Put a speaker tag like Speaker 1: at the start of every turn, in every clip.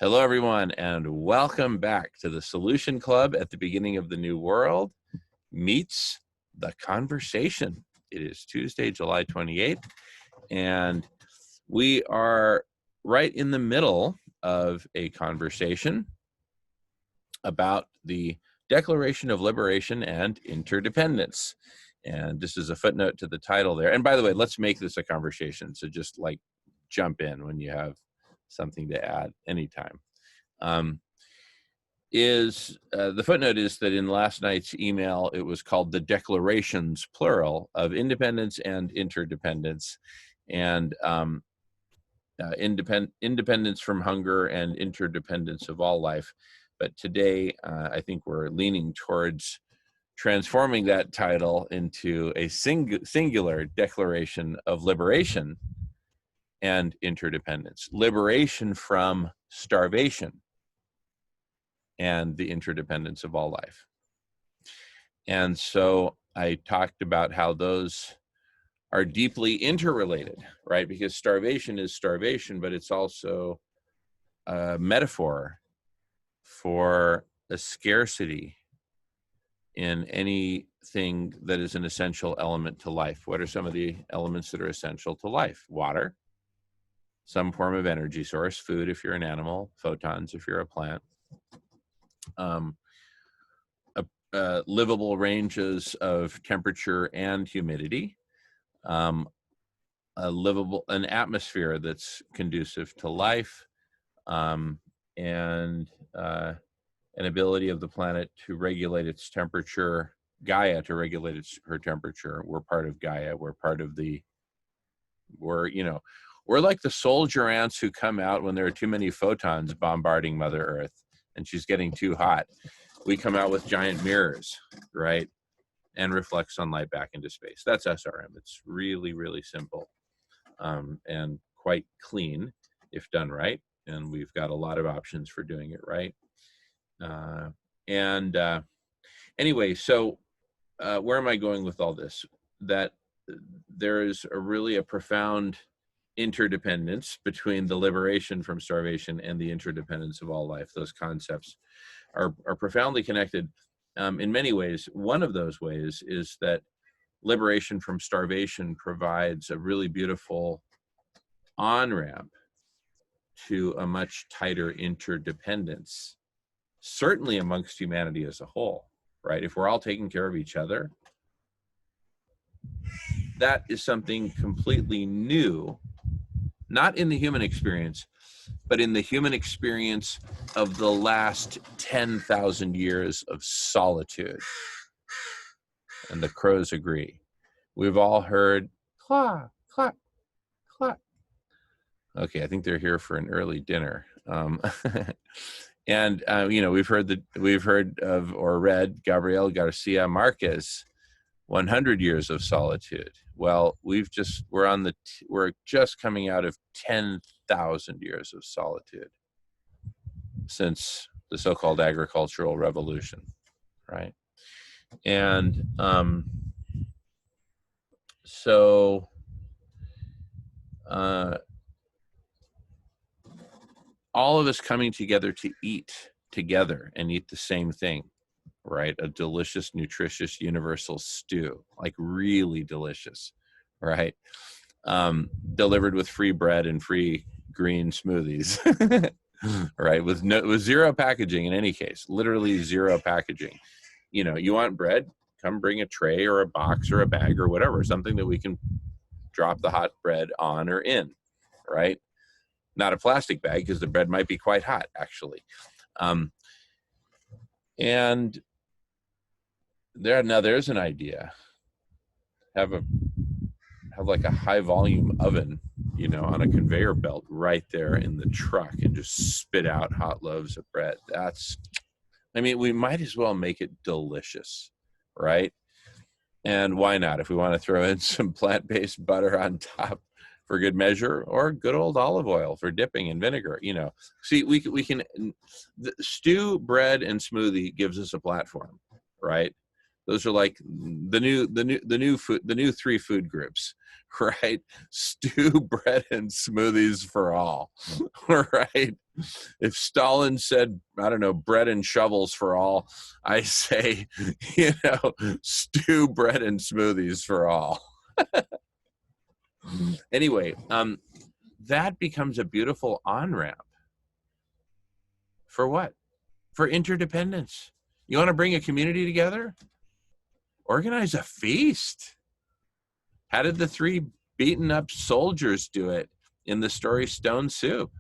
Speaker 1: Hello, everyone, and welcome back to the Solution Club at the beginning of the new world meets the conversation. It is Tuesday, July 28th, and we are right in the middle of a conversation about the Declaration of Liberation and Interdependence. And this is a footnote to the title there. And by the way, let's make this a conversation. So just like jump in when you have something to add anytime. The footnote is that in last night's email, it was called the declarations, plural, of independence and interdependence, and independence from hunger and interdependence of all life. But today, I think we're leaning towards transforming that title into a singular declaration of liberation and interdependence. Liberation from starvation and the interdependence of all life. And so I talked about how those are deeply interrelated, right? Because starvation is starvation, but it's also a metaphor for a scarcity in anything that is an essential element to life. What are some of the elements that are essential to life? Water, some form of energy source, food if you're an animal, photons if you're a plant, livable ranges of temperature and humidity, an atmosphere that's conducive to life, and an ability of the planet to regulate its temperature, Gaia to regulate her temperature. We're part of Gaia. We're like the soldier ants who come out when there are too many photons bombarding Mother Earth and she's getting too hot. We come out with giant mirrors, right? And reflect sunlight back into space. That's SRM. It's really, really simple and quite clean if done right. And we've got a lot of options for doing it right. Anyway, so where am I going with all this? That there is a profound interdependence between the liberation from starvation and the interdependence of all life. Those concepts are profoundly connected in many ways. One of those ways is that liberation from starvation provides a really beautiful on-ramp to a much tighter interdependence, certainly amongst humanity as a whole, right? If we're all taking care of each other, that is something completely new, not in the human experience, but in the human experience of the last 10,000 years of solitude. And the crows agree. We've all heard claw, claw, claw. Okay, I think they're here for an early dinner. And we've heard of or read Gabriel Garcia Marquez, 100 Years of Solitude. Well, we're just coming out of 10,000 years of solitude since the so-called agricultural revolution, right? And all of us coming together to eat together and eat the same thing, right? A delicious, nutritious, universal stew, like really delicious, right? Delivered with free bread and free green smoothies, right? With zero packaging in any case, literally zero packaging. You want bread? Come bring a tray or a box or a bag or whatever, something that we can drop the hot bread on or in, right? Not a plastic bag because the bread might be quite hot, actually. And there's an idea. Have like a high volume oven, on a conveyor belt right there in the truck and just spit out hot loaves of bread. We might as well make it delicious, right? And why not? If we want to throw in some plant-based butter on top for good measure, or good old olive oil for dipping and vinegar, See, we can stew, bread, and smoothie gives us a platform, right? Those are like the new 3 food groups, right? Stew, bread, and smoothies for all, right? If Stalin said, I don't know, bread and shovels for all, I say, stew, bread, and smoothies for all. Anyway, that becomes a beautiful on-ramp. For what? For interdependence. You want to bring a community together? Organize a feast. How did the three beaten up soldiers do it in the story Stone Soup?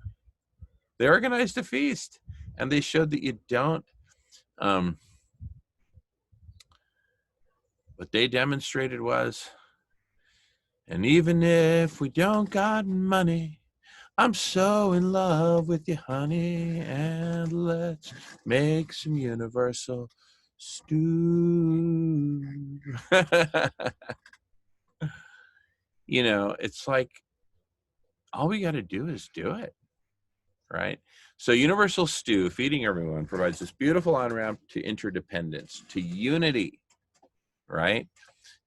Speaker 1: They organized a feast, and they showed that you don't. What they demonstrated was, and even if we don't got money, I'm so in love with you, honey, and let's make some universal stew. It's like all we got to do is do it, right? So universal stew, feeding everyone, provides this beautiful on-ramp to interdependence, to unity, right?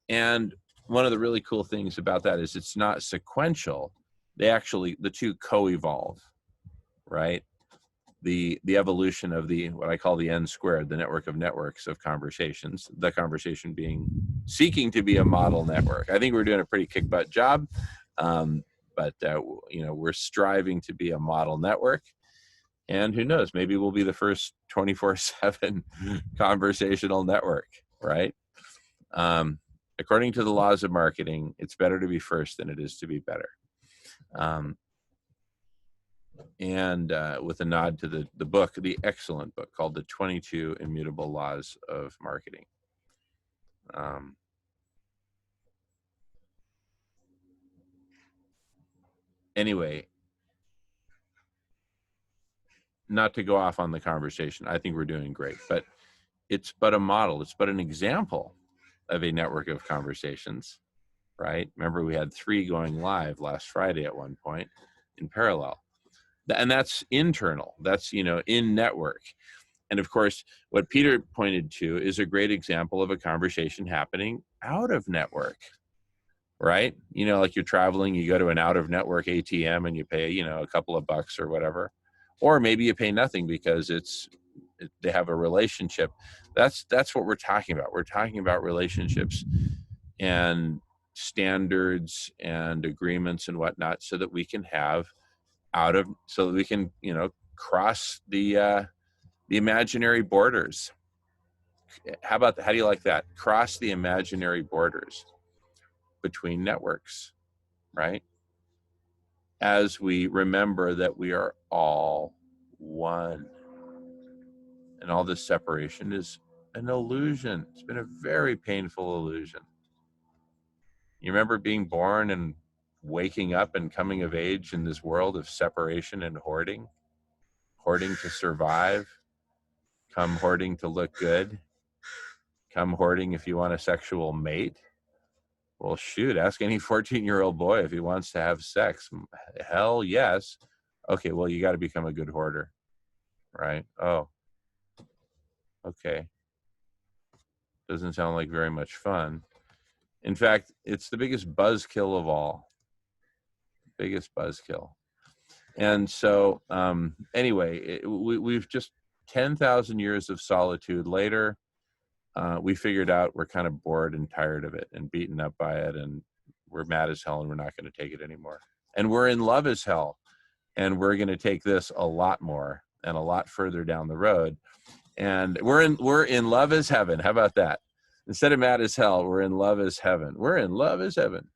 Speaker 1: And one of the really cool things about that is it's not sequential. The two co-evolve, right? The evolution of what I call the N squared, the network of networks of conversations, the conversation being seeking to be a model network. I think we're doing a pretty kick-butt job, but we're striving to be a model network. And who knows, maybe we'll be the first 24/7 conversational network, right? According to the laws of marketing, it's better to be first than it is to be better. And with a nod to the book, the excellent book called The 22 Immutable Laws of Marketing. Anyway, not to go off on the conversation, I think we're doing great, but it's but a model, it's but an example of a network of conversations, right? Remember, we had 3 going live last Friday at one point in parallel. And that's internal, that's, in network. And of course, what Peter pointed to is a great example of a conversation happening out of network, right? Like you're traveling, you go to an out of network ATM and you pay, a couple of bucks or whatever. Or maybe you pay nothing because they have a relationship. That's what we're talking about. We're talking about relationships and standards and agreements and whatnot, so that we can cross the imaginary borders. How do you like that? Cross the imaginary borders between networks, right? As we remember that we are all one. And all this separation is an illusion. It's been a very painful illusion. You remember being born and waking up and coming of age in this world of separation and hoarding to survive, come hoarding to look good, come hoarding if you want a sexual mate. Well, shoot, ask any 14-year-old boy if he wants to have sex. Hell yes. Okay, well, you got to become a good hoarder, right? Oh, okay. Doesn't sound like very much fun. In fact, it's the biggest buzzkill of all. Biggest buzzkill. And so, anyway, we've just 10,000 years of solitude later, we figured out we're kind of bored and tired of it and beaten up by it, and we're mad as hell and we're not going to take it anymore. And we're in love as hell, and we're going to take this a lot more and a lot further down the road. And we're in love as heaven. How about that? Instead of mad as hell, we're in love as heaven. We're in love as heaven.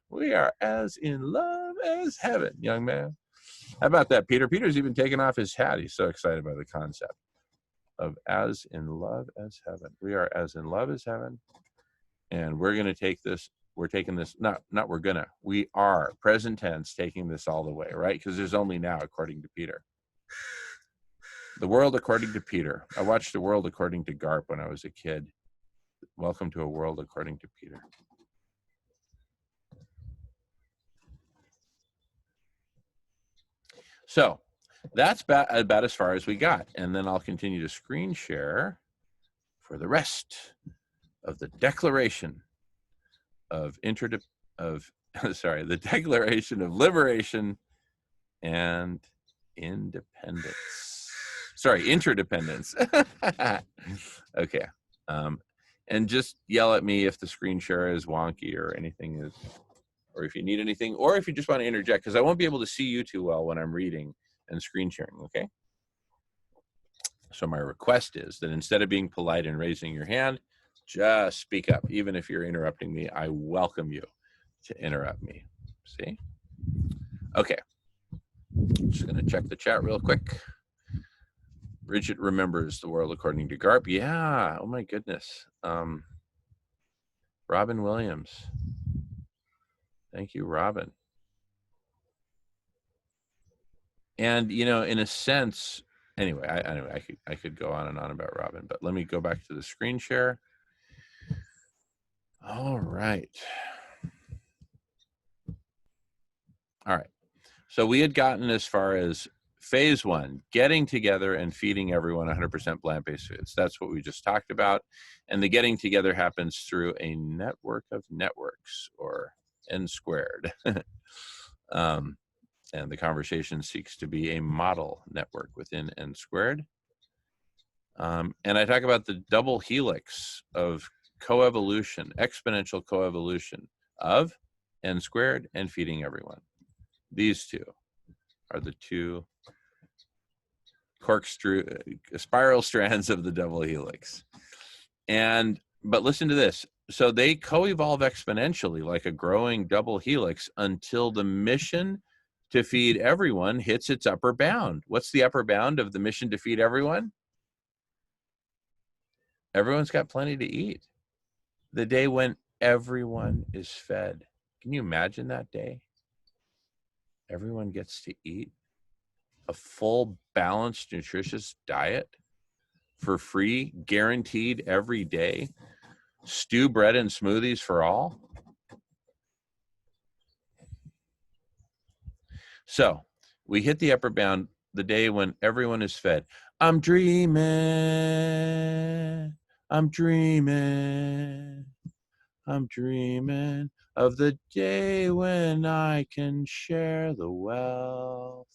Speaker 1: We are as in love as heaven, young man. How about that, Peter? Peter's even taken off his hat. He's so excited by the concept of as in love as heaven. We are as in love as heaven. And we're going to take this. We're taking this. We are, present tense, taking this all the way, right? Because there's only now, according to Peter. The world according to Peter. I watched The World According to Garp when I was a kid. Welcome to A World According to Peter. So that's about as far as we got. And then I'll continue to screen share for the rest of the Declaration of Interdependence. of, sorry, the Declaration of Liberation and Independence. Sorry, Interdependence. Okay. And just yell at me if the screen share is wonky or anything is, or if you need anything, or if you just want to interject, because I won't be able to see you too well when I'm reading and screen sharing, okay? So my request is that instead of being polite and raising your hand, just speak up. Even if you're interrupting me, I welcome you to interrupt me. See? Okay. Just going to check the chat real quick. Bridget remembers the world according to Garp. Yeah. Oh my goodness. Robin Williams. Thank you, Robin. And you know, in a sense, anyway, I could go on and on about Robin, but let me go back to the screen share. All right. All right. So we had gotten as far as phase one, getting together and feeding everyone 100% plant-based foods. That's what we just talked about. And the getting together happens through a network of networks, or N squared. And the conversation seeks to be a model network within N squared. And I talk about the double helix of coevolution, exponential coevolution of N squared and feeding everyone. These two are the two corkscrew spiral strands of the double helix. But listen to this. So they co-evolve exponentially like a growing double helix until the mission to feed everyone hits its upper bound. What's the upper bound of the mission to feed everyone? Everyone's got plenty to eat. The day when everyone is fed. Can you imagine that day? Everyone gets to eat a full, balanced, nutritious diet for free, guaranteed every day. Stew, bread, and smoothies for all. So we hit the upper bound the day when everyone is fed. I'm dreaming, I'm dreaming, I'm dreaming of the day when I can share the wealth.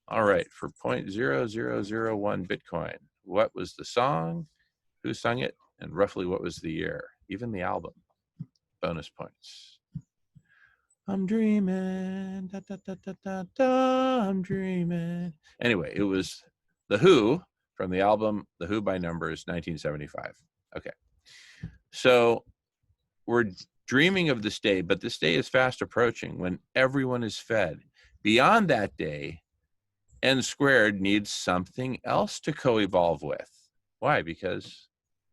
Speaker 1: All right, for 0.0001 Bitcoin, what was the song, who sung it, and roughly what was the year? Even the album. Bonus points. I'm dreaming, da, da, da, da, da, da, I'm dreaming. Anyway, it was The Who from the album The Who by Numbers, 1975. Okay, so we're dreaming of this day, but this day is fast approaching when everyone is fed. Beyond that day, N squared needs something else to co-evolve with. Why? Because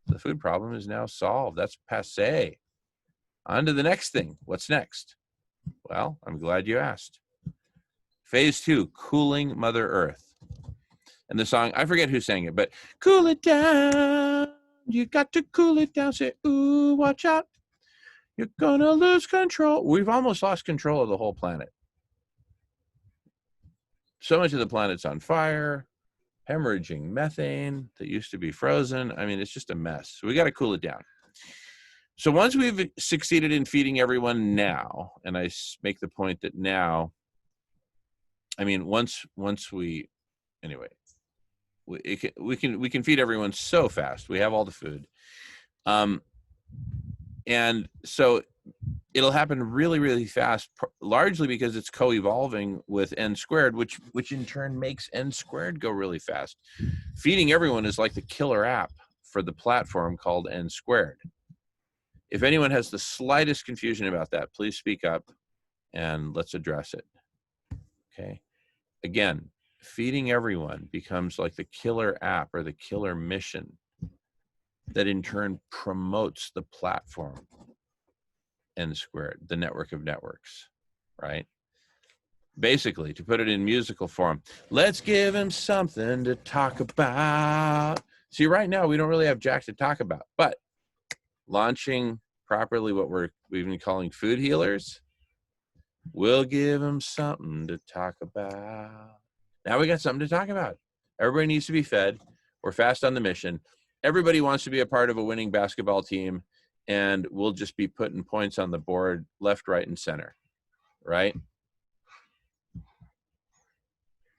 Speaker 1: the food problem is now solved. That's passé. On to the next thing. What's next? Well, I'm glad you asked. Phase two, cooling Mother Earth. And the song, I forget who sang it, but cool it down. You got to cool it down. Say, ooh, watch out. You're going to lose control. We've almost lost control of the whole planet. So much of the planet's on fire, hemorrhaging methane that used to be frozen. I mean, it's just a mess. So we got to cool it down. So once we've succeeded in feeding everyone now, and I make the point that now, I mean, once we, anyway, we can feed everyone so fast. We have all the food, and so it'll happen really, really fast, largely because it's co-evolving with N squared, which in turn makes N squared go really fast. Feeding everyone is like the killer app for the platform called N squared. If anyone has the slightest confusion about that, please speak up and let's address it. Okay. Again, feeding everyone becomes like the killer app or the killer mission that in turn promotes the platform N squared, the network of networks, right? Basically, to put it in musical form, let's give him something to talk about. See, right now, we don't really have jack to talk about, but launching properly what we've been calling food healers, we'll give them something to talk about. Now we got something to talk about. Everybody needs to be fed. We're fast on the mission. Everybody wants to be a part of a winning basketball team. and we'll just be putting points on the board left, right, and center, right?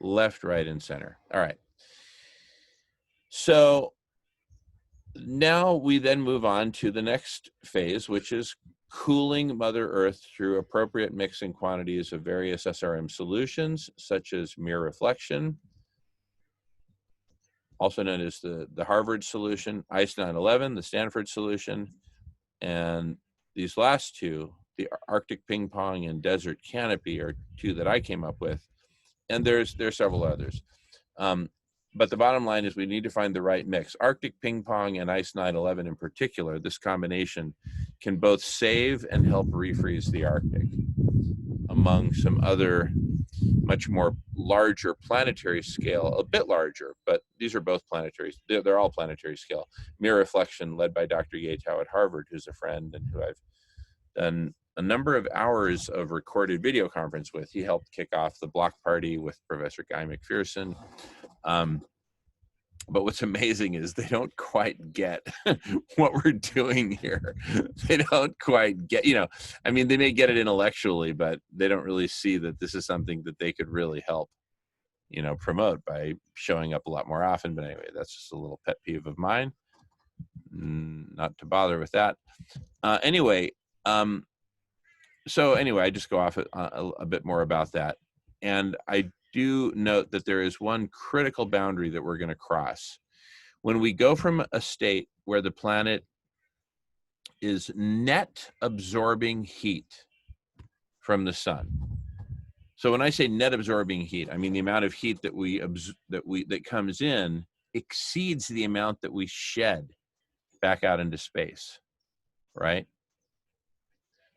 Speaker 1: Left, right, and center. All right. So now we then move on to the next phase, which is cooling Mother Earth through appropriate mixing quantities of various SRM solutions, such as mirror reflection, also known as the Harvard solution, ICE 911, the Stanford solution, and these last two, the Arctic Ping Pong and Desert Canopy, are two that I came up with, and there's several others. But the bottom line is we need to find the right mix. Arctic Ping Pong and ICE 911 in particular, this combination can both save and help refreeze the Arctic, among some other much more larger planetary scale, a bit larger, but these are both planetary, they're all planetary scale. Mirror reflection led by Dr. Yatow at Harvard, who's a friend and who I've done a number of hours of recorded video conference with. He helped kick off the block party with Professor Guy McPherson. But what's amazing is they don't quite get what we're doing here. They don't quite get, I mean, they may get it intellectually, but they don't really see that this is something that they could really help, promote by showing up a lot more often. But anyway, that's just a little pet peeve of mine. Not to bother with that. So anyway, I just go off a bit more about that. And I do note that there is one critical boundary that we're going to cross. When we go from a state where the planet is net absorbing heat from the sun. So when I say net absorbing heat, I mean the amount of heat that comes in exceeds the amount that we shed back out into space, right?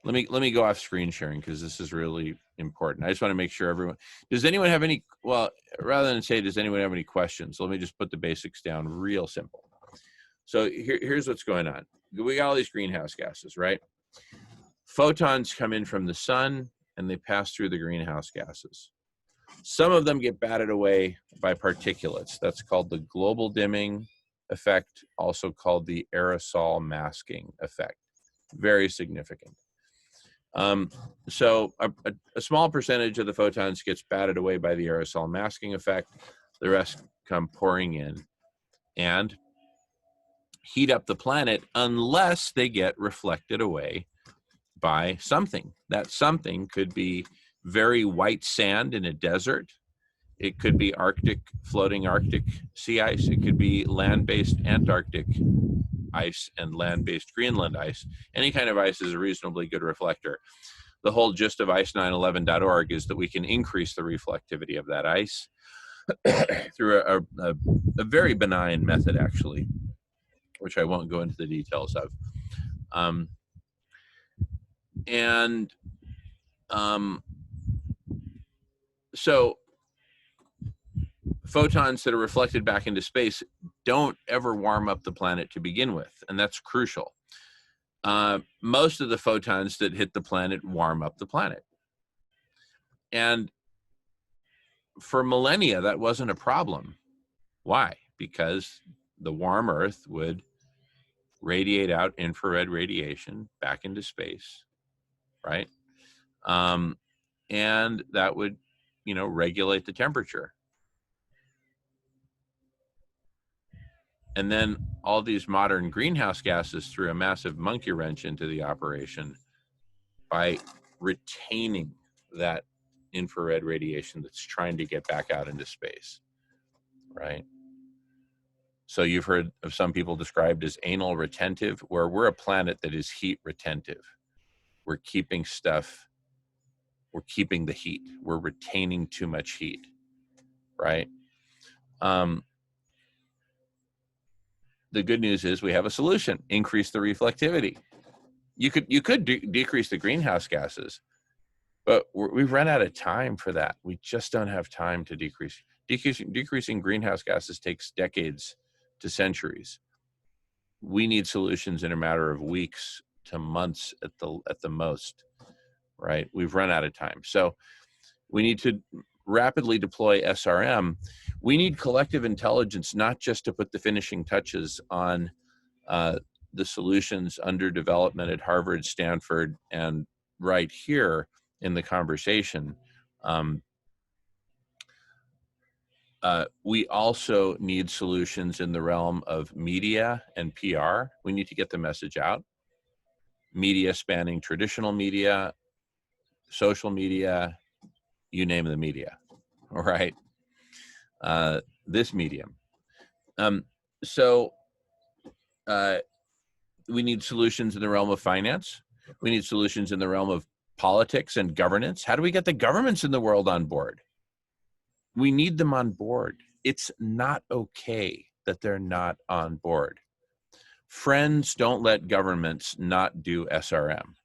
Speaker 1: Let me go off screen sharing because this is really important. I just want to make sure does anyone have any, well, rather than say, does anyone have any questions? Let me just put the basics down real simple. So here's what's going on. We got all these greenhouse gases, right? Photons come in from the sun and they pass through the greenhouse gases. Some of them get batted away by particulates. That's called the global dimming effect, also called the aerosol masking effect. Very significant. So a small percentage of the photons gets batted away by the aerosol masking effect. The rest come pouring in and heat up the planet unless they get reflected away by something. That something could be very white sand in a desert. It could be floating Arctic sea ice. It could be land-based Antarctic ice and land-based Greenland ice. Any kind of ice is a reasonably good reflector. The whole gist of ice911.org is that we can increase the reflectivity of that ice through a very benign method, actually, which I won't go into the details of. So photons that are reflected back into space don't ever warm up the planet to begin with, and that's crucial. Most of the photons that hit the planet warm up the planet. And for millennia, that wasn't a problem. Why? Because the warm Earth would radiate out infrared radiation back into space, right? And that would, regulate the temperature. And then all these modern greenhouse gases threw a massive monkey wrench into the operation by retaining that infrared radiation that's trying to get back out into space, right? So you've heard of some people described as anal retentive, where we're a planet that is heat retentive. We're keeping the heat. We're retaining too much heat, right? The good news is we have a solution: increase the reflectivity. You could decrease the greenhouse gases, but we've run out of time for that. We just don't have time to decrease. Decreasing greenhouse gases takes decades to centuries. We need solutions in a matter of weeks to months at the most, right? We've run out of time. So we need to rapidly deploy SRM. We need collective intelligence, not just to put the finishing touches on the solutions under development at Harvard, Stanford, and right here in the conversation. We also need solutions in the realm of media and PR. We need to get the message out. Media spanning traditional media, social media, you name the media, all right? This medium. So we need solutions in the realm of finance. We need solutions in the realm of politics and governance. How do we get the governments in the world on board? We need them on board. It's not okay that they're not on board. Friends don't let governments not do SRM,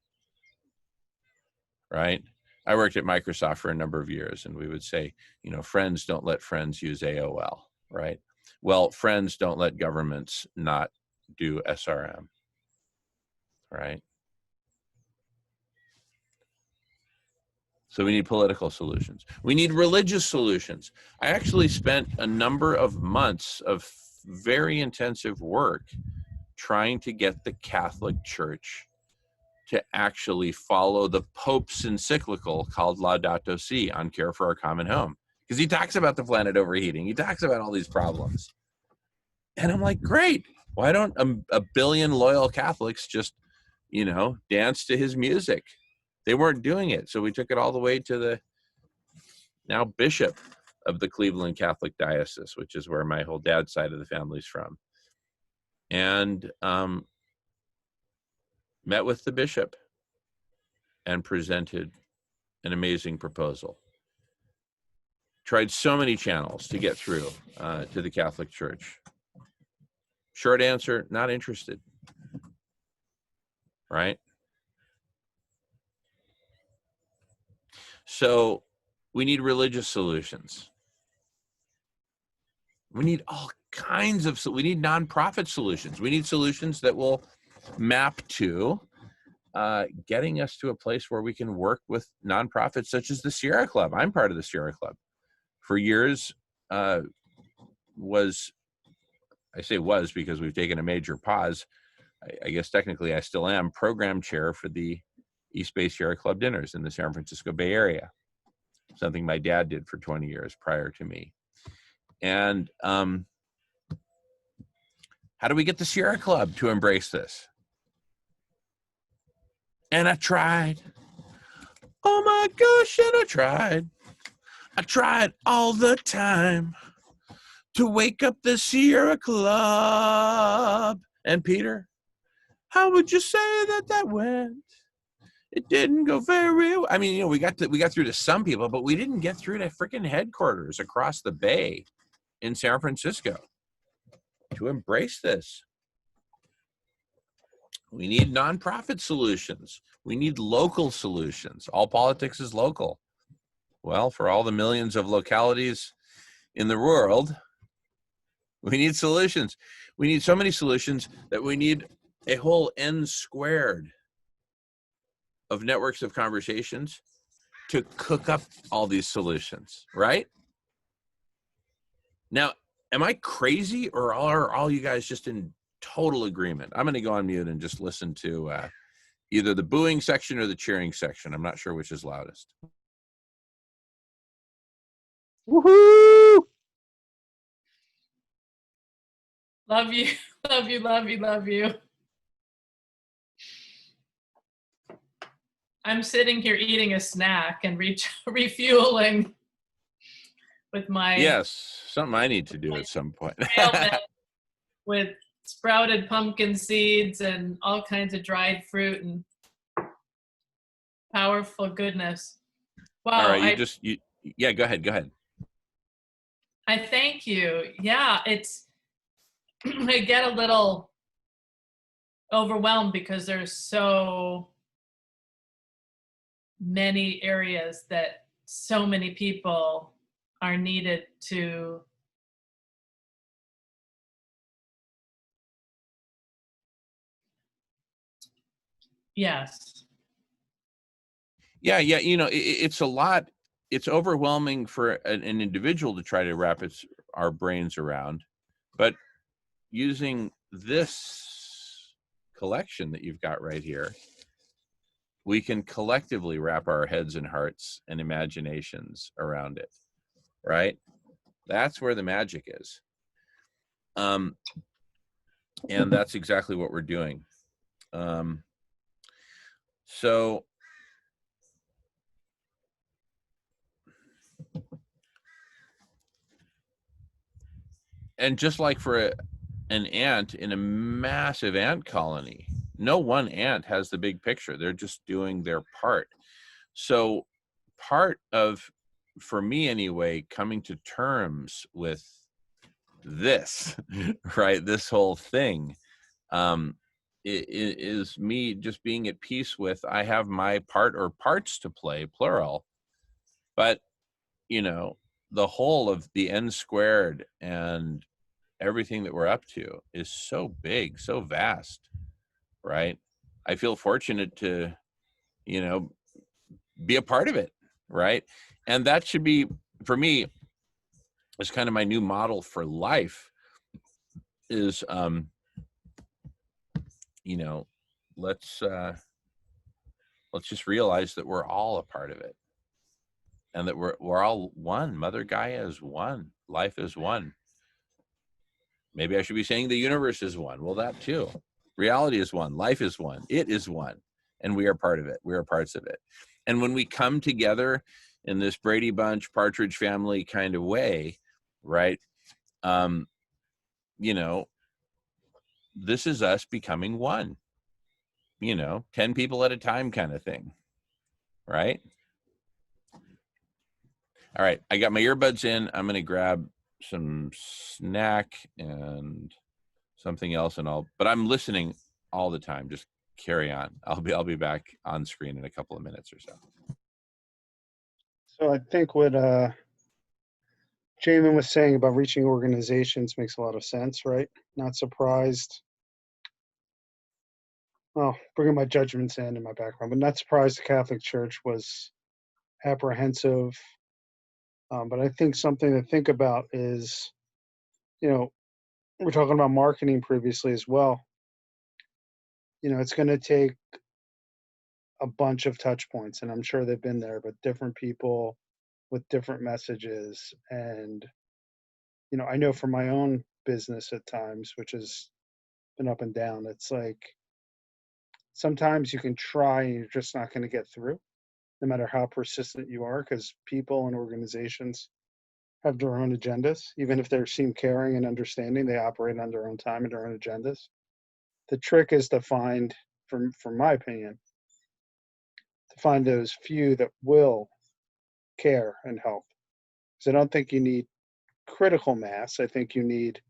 Speaker 1: right? I worked at Microsoft for a number of years, and we would say, you know, friends don't let friends use AOL, right? Well, friends don't let governments not do SRM, right? So we need political solutions. We need religious solutions. I actually spent a number of months of very intensive work trying to get the Catholic Church to actually follow the Pope's encyclical called Laudato Si on care for our common home. Because he talks about the planet overheating. He talks about all these problems. And I'm like, great. Why don't a billion loyal Catholics just, you know, dance to his music? They weren't doing it. So we took it all the way to the now bishop of the Cleveland Catholic Diocese, which is where my whole dad's side of the family's from. And met with the bishop and presented an amazing proposal. Tried so many channels to get through to the Catholic Church. Short answer, not interested, right? So we need religious solutions. We need all kinds of, we need nonprofit solutions. We need solutions that will map to getting us to a place where we can work with nonprofits such as the Sierra Club. I'm part of the Sierra Club. For years, I say was because we've taken a major pause. I guess technically I still am program chair for the East Bay Sierra Club dinners in the San Francisco Bay Area, something my dad did for 20 years prior to me. And how do we get the Sierra Club to embrace this? And I tried. Oh my gosh, and I tried. I tried all the time to wake up the Sierra Club. And Peter, how would you say that went? It didn't go very well. I mean, you know, we got through to some people, but we didn't get through to freaking headquarters across the bay in San Francisco to embrace this. We need nonprofit solutions. We need local solutions. All politics is local. Well, for all the millions of localities in the world, we need solutions. We need so many solutions that we need a whole N squared of networks of conversations to cook up all these solutions, right? Now, am I crazy, or are all you guys just in total agreement? I'm going to go on mute and just listen to either the booing section or the cheering section. I'm not sure which is loudest.
Speaker 2: Woohoo! Love you, love you, love you, love you. I'm sitting here eating a snack and refueling with my...
Speaker 1: Yes, something I need to do at some point.
Speaker 2: With sprouted pumpkin seeds and all kinds of dried fruit and powerful goodness. Wow.
Speaker 1: All right, yeah, go ahead.
Speaker 2: I thank you. Yeah, I get a little overwhelmed because there's so many areas that so many people are needed to yes.
Speaker 1: Yeah, you know, it's a lot. It's overwhelming for an individual to try to wrap our brains around, but using this collection that you've got right here, we can collectively wrap our heads and hearts and imaginations around it, right? That's where the magic is. And that's exactly what we're doing. So and just like for an ant in a massive ant colony, no one ant has the big picture. They're just doing their part. So part of, for me anyway, coming to terms with this, right, this whole thing, it is me just being at peace with, I have my part or parts to play, plural, but you know, the whole of the n squared and everything that we're up to is so big, so vast, right? I feel fortunate to, you know, be a part of it, right? And that should be, for me, is kind of my new model for life is, you know, let's just realize that we're all a part of it, and that we're all one. Mother Gaia is one. Life is one. Maybe I should be saying the universe is one. Well, that too. Reality is one. Life is one. It is one. And we are part of it. We are parts of it. And when we come together in this Brady Bunch, Partridge Family kind of way, right? You know, this is us becoming one, 10 people at a time kind of thing, right? All right. I got my earbuds in. I'm going to grab some snack and something else, but I'm listening all the time. Just carry on. I'll be back on screen in a couple of minutes or so.
Speaker 3: So I think what Jamin was saying about reaching organizations makes a lot of sense, right? Not surprised. Well, bringing my judgments in my background, but not surprised the Catholic Church was apprehensive. But I think something to think about is, we're talking about marketing previously as well. It's going to take a bunch of touch points, and I'm sure they've been there, but different people with different messages. And, I know from my own business at times, which has been up and down, it's like sometimes you can try and you're just not going to get through, no matter how persistent you are, because people and organizations have their own agendas. Even if they seem caring and understanding, they operate on their own time and their own agendas. The trick is to find, from my opinion, to find those few that will care and help. Because I don't think you need critical mass. I think you need,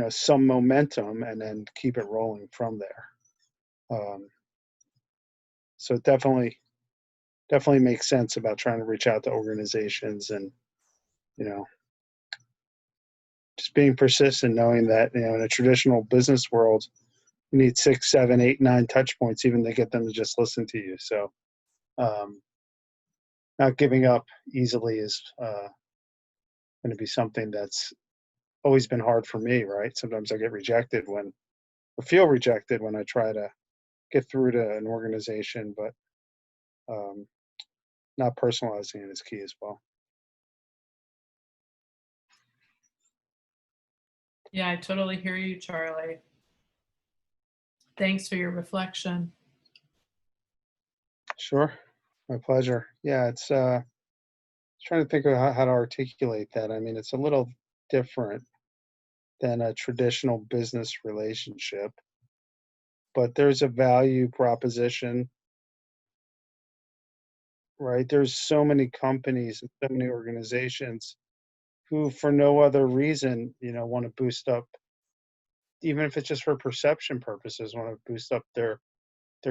Speaker 3: some momentum and then keep it rolling from there. So it definitely makes sense about trying to reach out to organizations and, just being persistent, knowing that, in a traditional business world, you need 6, 7, 8, 9 touch points even to get them to just listen to you. So not giving up easily is going to be something that's always been hard for me, right? Sometimes I get rejected or feel rejected when I try to get through to an organization, but not personalizing it is key as well.
Speaker 2: Yeah, I totally hear you, Charlie. Thanks for your reflection.
Speaker 3: Sure. My pleasure. Yeah, it's trying to think of how to articulate that. I mean, it's a little different than a traditional business relationship, but there's a value proposition, right? There's so many companies and so many organizations who, for no other reason, want to boost up, even if it's just for perception purposes, want to boost up their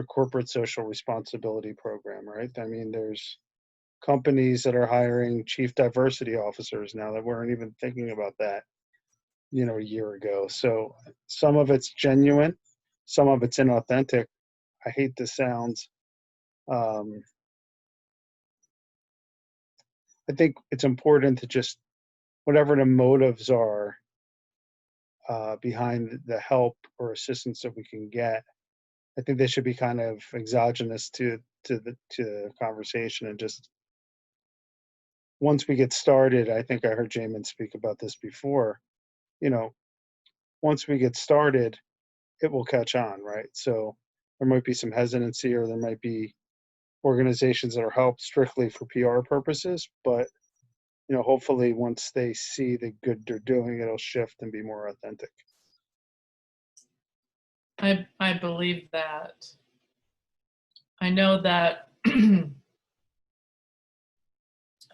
Speaker 3: corporate social responsibility program, right? I mean, there's companies that are hiring chief diversity officers now that weren't even thinking about that, a year ago. So some of it's genuine, some of it's inauthentic. I hate the sounds. I think it's important to just, whatever the motives are, behind the help or assistance that we can get. I think they should be kind of exogenous to the conversation, and just once we get started, I think I heard Jamin speak about this before. You know, once we get started, it will catch on, right? So there might be some hesitancy, or there might be organizations that are helped strictly for PR purposes, but hopefully once they see the good they're doing, it'll shift and be more authentic.
Speaker 2: I believe that. I know that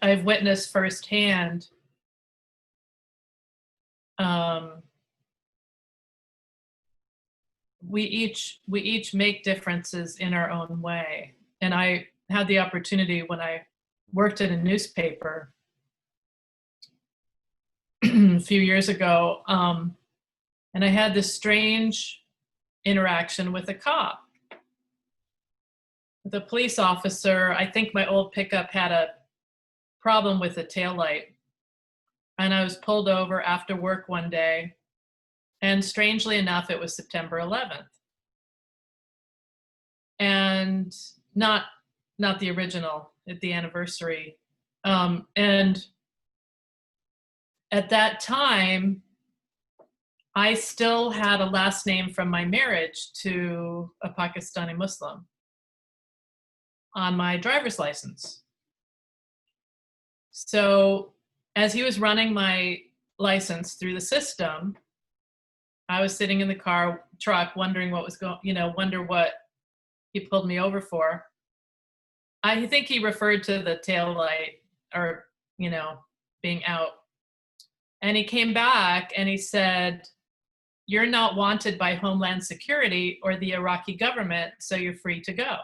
Speaker 2: I've witnessed firsthand we each make differences in our own way. And I had the opportunity when I worked at a newspaper a few years ago, and I had this strange interaction with a cop, with a police officer. I think my old pickup had a problem with the taillight, and I was pulled over after work one day, and strangely enough, it was September 11th, and not the original, at the anniversary. And at that time, I still had a last name from my marriage to a Pakistani Muslim on my driver's license. So as he was running my license through the system, I was sitting in the truck wondering what was wonder what he pulled me over for. I think he referred to the tail light, or, being out. And he came back and he said, "You're not wanted by Homeland Security or the Iraqi government, so you're free to go."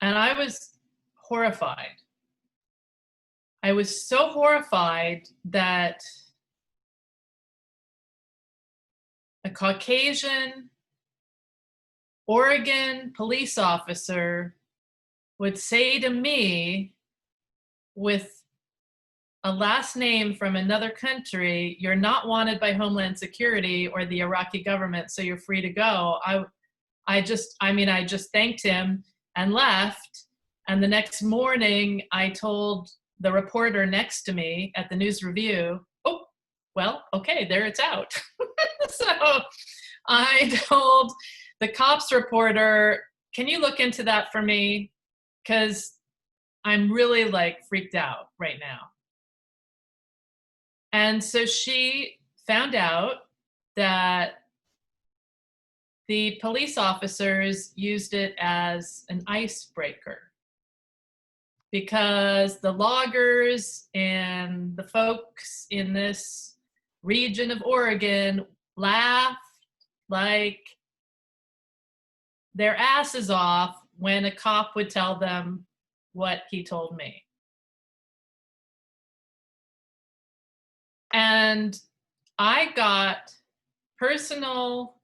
Speaker 2: And I was horrified. I was so horrified that a Caucasian Oregon police officer would say to me, with a last name from another country, "You're not wanted by Homeland Security or the Iraqi government, so you're free to go." I just thanked him and left. And the next morning, I told the reporter next to me at the News Review, "Oh, well, okay, there it's out." So I told the cops reporter, "Can you look into that for me? Because I'm really freaked out right now." And so she found out that the police officers used it as an icebreaker, because the loggers and the folks in this region of Oregon laughed their asses off when a cop would tell them what he told me. And I got personal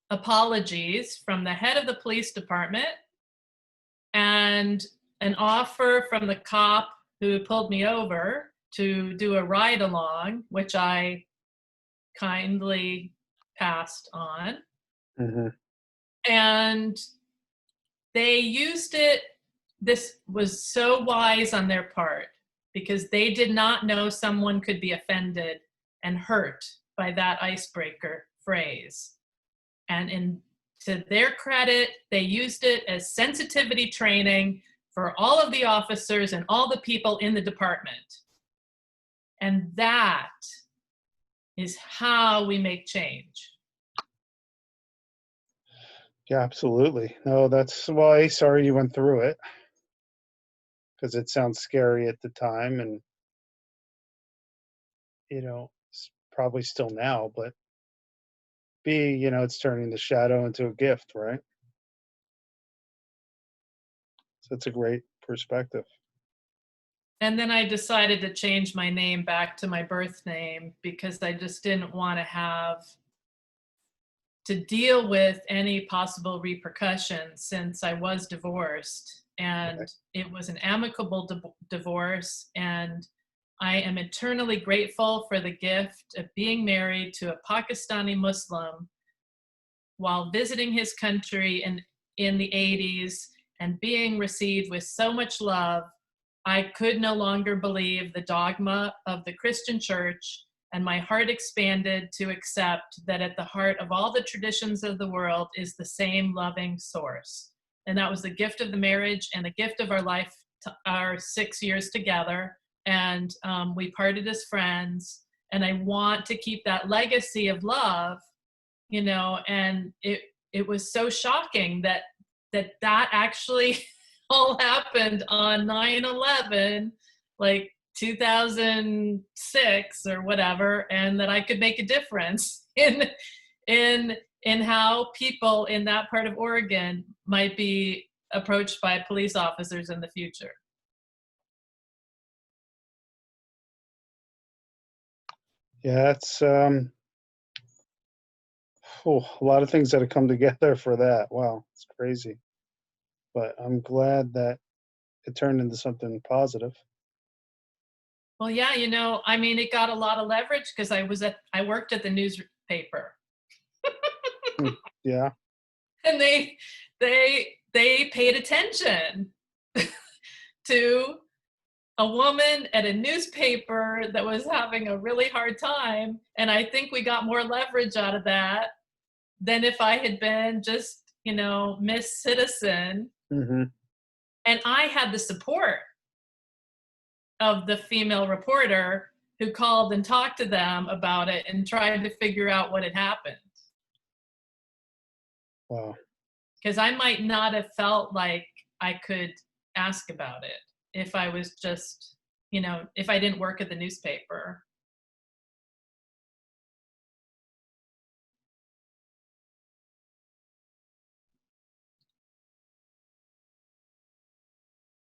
Speaker 2: apologies from the head of the police department, and an offer from the cop who pulled me over to do a ride along, which I kindly passed on.
Speaker 3: Mm-hmm.
Speaker 2: And they used it. This was so wise on their part, because they did not know someone could be offended and hurt by that icebreaker phrase. And to their credit, they used it as sensitivity training for all of the officers and all the people in the department. And that is how we make change.
Speaker 3: Yeah, absolutely. No, that's why sorry you went through it, because it sounds scary at the time, and it's probably still now, but it's turning the shadow into a gift, right? So that's a great perspective.
Speaker 2: And then I decided to change my name back to my birth name, because I just didn't want to have to deal with any possible repercussions, since I was divorced, and it was an amicable divorce, and I am eternally grateful for the gift of being married to a Pakistani Muslim while visiting his country in the 80s and being received with so much love. I could no longer believe the dogma of the Christian church, and my heart expanded to accept that at the heart of all the traditions of the world is the same loving source. And that was the gift of the marriage and the gift of our life, our 6 years together. And we parted as friends. And I want to keep that legacy of love, you know, and it was so shocking that actually all happened on 9/11, like 2006 or whatever, and that I could make a difference in how people in that part of Oregon might be approached by police officers in the future.
Speaker 3: Yeah, it's a lot of things that have come together for that. Wow, it's crazy. But I'm glad that it turned into something positive.
Speaker 2: Well, yeah, you know, I mean, it got a lot of leverage because I worked at the newspaper.
Speaker 3: Yeah.
Speaker 2: And they paid attention to a woman at a newspaper that was having a really hard time. And I think we got more leverage out of that than if I had been just, you know, Miss Citizen.
Speaker 3: Mm-hmm.
Speaker 2: And I had the support of the female reporter who called and talked to them about it and tried to figure out what had happened.
Speaker 3: Wow.
Speaker 2: Because I might not have felt like I could ask about it if I was just, you know, if I didn't work at the newspaper.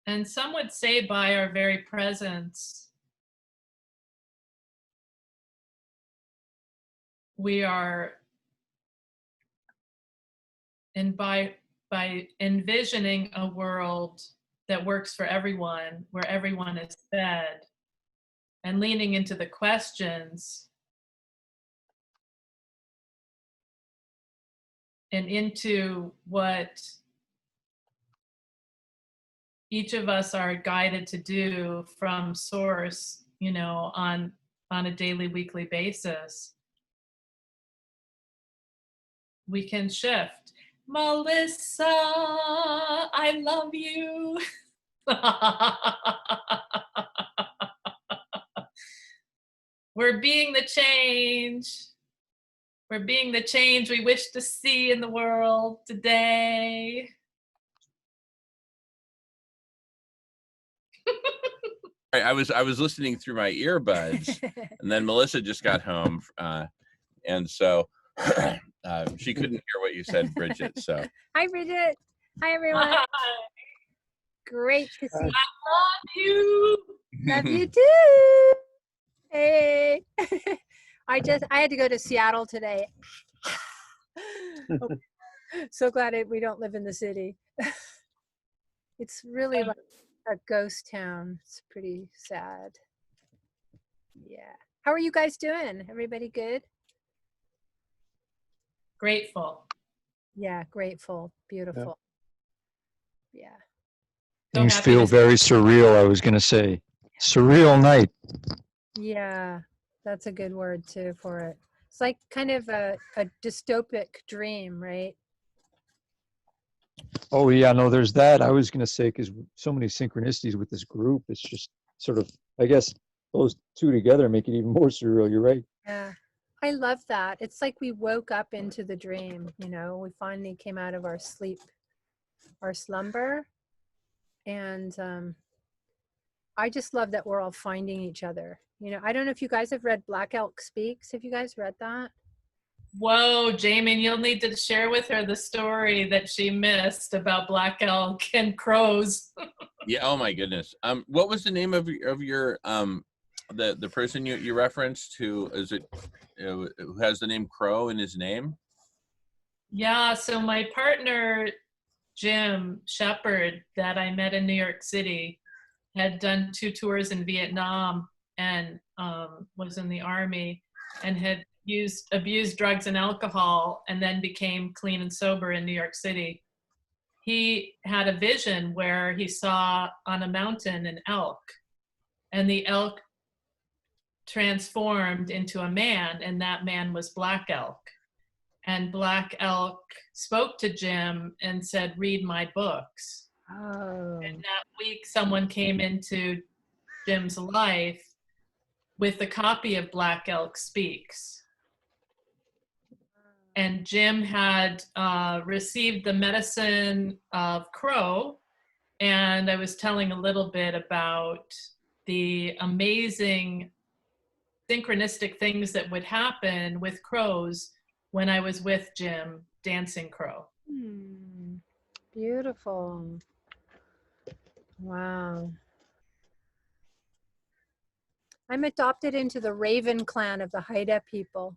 Speaker 2: And some would say by our very presence, we are, and by envisioning a world that works for everyone, where everyone is fed, and leaning into the questions and into what each of us are guided to do from source, you know, on a daily, weekly basis, we can shift. Melissa, I love you. We're being the change. We're being the change we wish to see in the world today.
Speaker 1: I was listening through my earbuds, and then Melissa just got home, and so she couldn't hear what you said, Bridget. So
Speaker 4: hi, Bridget. Hi, everyone. Great to see you.
Speaker 2: I love you.
Speaker 4: Love you too. Hey. I had to go to Seattle today. So glad we don't live in the city. It's really like a ghost town. It's pretty sad. Yeah. How are you guys doing? Everybody good?
Speaker 2: Grateful.
Speaker 4: Yeah, grateful. Beautiful. Yeah.
Speaker 2: So
Speaker 5: Things
Speaker 2: happy
Speaker 5: feel
Speaker 2: to
Speaker 5: very surreal, I was going to say. Surreal night.
Speaker 4: Yeah, that's a good word too for it. It's like kind of a dystopic dream, right?
Speaker 5: Oh, yeah, no, there's that. I was going to say, because so many synchronicities with this group, it's just sort of, I guess, those two together make it even more surreal. You're right.
Speaker 4: Yeah, I love that. It's like we woke up into the dream, you know, we finally came out of our sleep, our slumber. And I just love that we're all finding each other. You know, I don't know if you guys have read Black Elk Speaks. Have you guys read that?
Speaker 2: Whoa, Jamin, you'll need to share with her the story that she missed about black elk and crows.
Speaker 1: yeah, oh my goodness. What was the name of your the person you referenced who who has the name Crow in his name?
Speaker 2: Yeah, so my partner Jim Shepard that I met in New York City had done 2 tours in Vietnam, and was in the Army and had abused drugs and alcohol and then became clean and sober in New York City. He had a vision where he saw on a mountain an elk, and the elk transformed into a man, and that man was Black Elk. And Black Elk spoke to Jim and said, "Read my books."
Speaker 4: Oh.
Speaker 2: And that week, someone came into Jim's life with a copy of Black Elk Speaks. And Jim had received the medicine of Crow, and I was telling a little bit about the amazing synchronistic things that would happen with crows when I was with Jim dancing crow.
Speaker 4: Beautiful. Wow. I'm adopted into the Raven clan of the Haida people,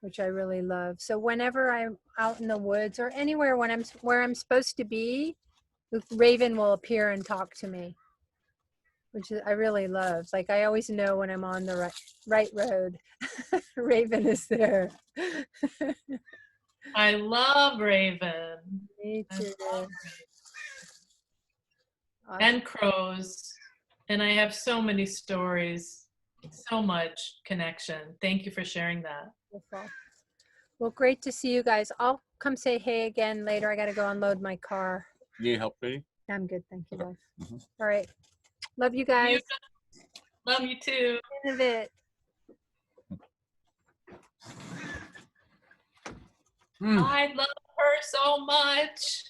Speaker 4: which I really love. So whenever I'm out in the woods or anywhere where I'm supposed to be, the Raven will appear and talk to me, which I really love. Like I always know when I'm on the right road. Raven is there.
Speaker 2: I love Raven.
Speaker 4: Me too.
Speaker 2: Awesome. And crows. And I have so many stories, so much connection. Thank you for sharing that.
Speaker 4: Wonderful. Well, great to see you guys. I'll come say hey again later. I got to go unload my car.
Speaker 1: Need help, Katie?
Speaker 4: I'm good. Thank you, love.
Speaker 1: Mm-hmm.
Speaker 4: All right. Love you guys.
Speaker 2: Love you too.
Speaker 4: In a bit.
Speaker 2: I love her so much.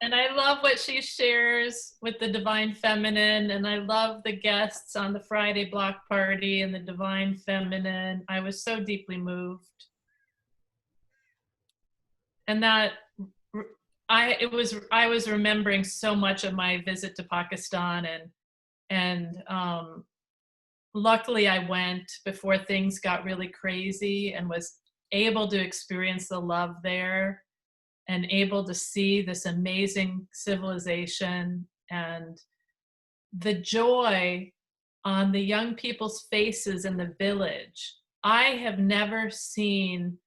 Speaker 2: And I love what she shares with the Divine Feminine. And I love the guests on the Friday block party and the Divine Feminine. I was so deeply moved. And that I was remembering so much of my visit to Pakistan, and luckily I went before things got really crazy and was able to experience the love there and able to see this amazing civilization and the joy on the young people's faces in the village. I have never seen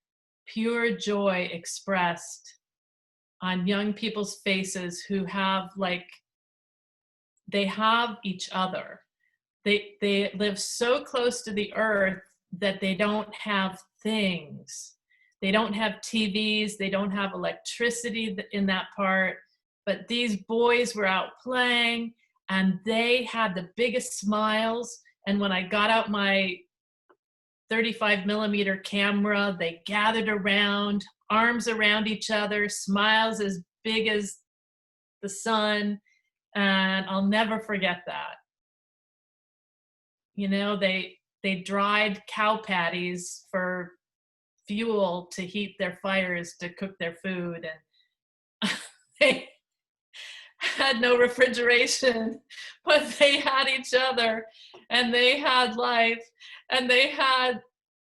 Speaker 2: pure joy expressed on young people's faces who have they have each other. They live so close to the earth that they don't have things. They don't have TVs, they don't have electricity in that part, but these boys were out playing and they had the biggest smiles. And when I got out my 35mm camera, they gathered around, arms around each other, smiles as big as the sun. And I'll never forget that. You know, they dried cow patties for fuel to heat their fires to cook their food, and they had no refrigeration, but they had each other and they had life and they had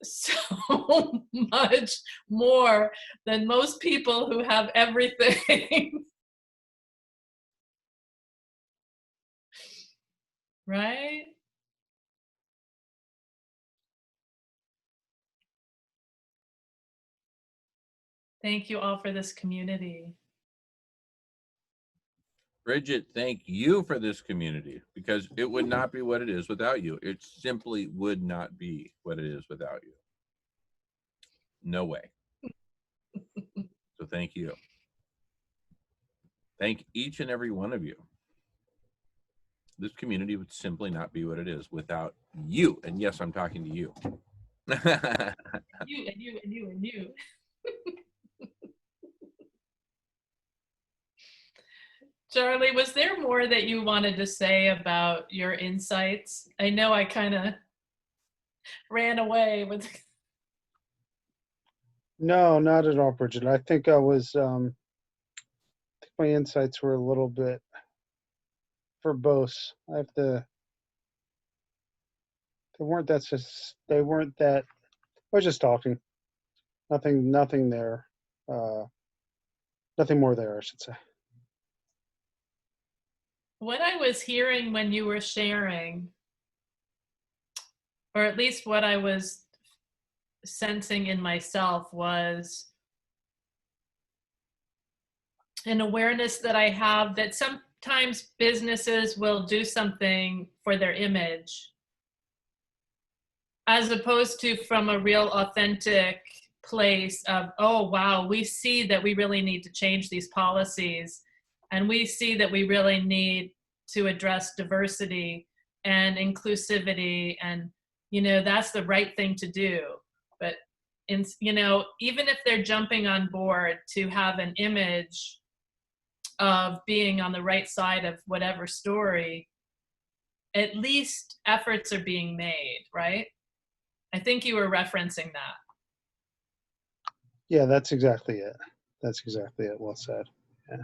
Speaker 2: so much more than most people who have everything. Right? Thank you all for this community.
Speaker 1: Bridget, thank you for this community, because it would not be what it is without you. It simply would not be what it is without you. No way. So thank you. Thank each and every one of you. This community would simply not be what it is without you. And yes, I'm talking to you.
Speaker 2: You. Charlie, was there more that you wanted to say about your insights? I know I kind of ran away with.
Speaker 3: No, not at all, Bridget. I think I was, I think my insights were a little bit verbose. They weren't that, I was just talking. Nothing there. Nothing more there, I should say.
Speaker 2: What I was hearing when you were sharing, or at least what I was sensing in myself, was an awareness that I have that sometimes businesses will do something for their image as opposed to from a real authentic place of, oh, wow, we see that we really need to change these policies, and we see that we really need to address diversity and inclusivity, and, you know, that's the right thing to do. But, you know, even if they're jumping on board to have an image of being on the right side of whatever story, at least efforts are being made, right? I think you were referencing that.
Speaker 3: Yeah, that's exactly it. That's exactly it. Well said. Yeah.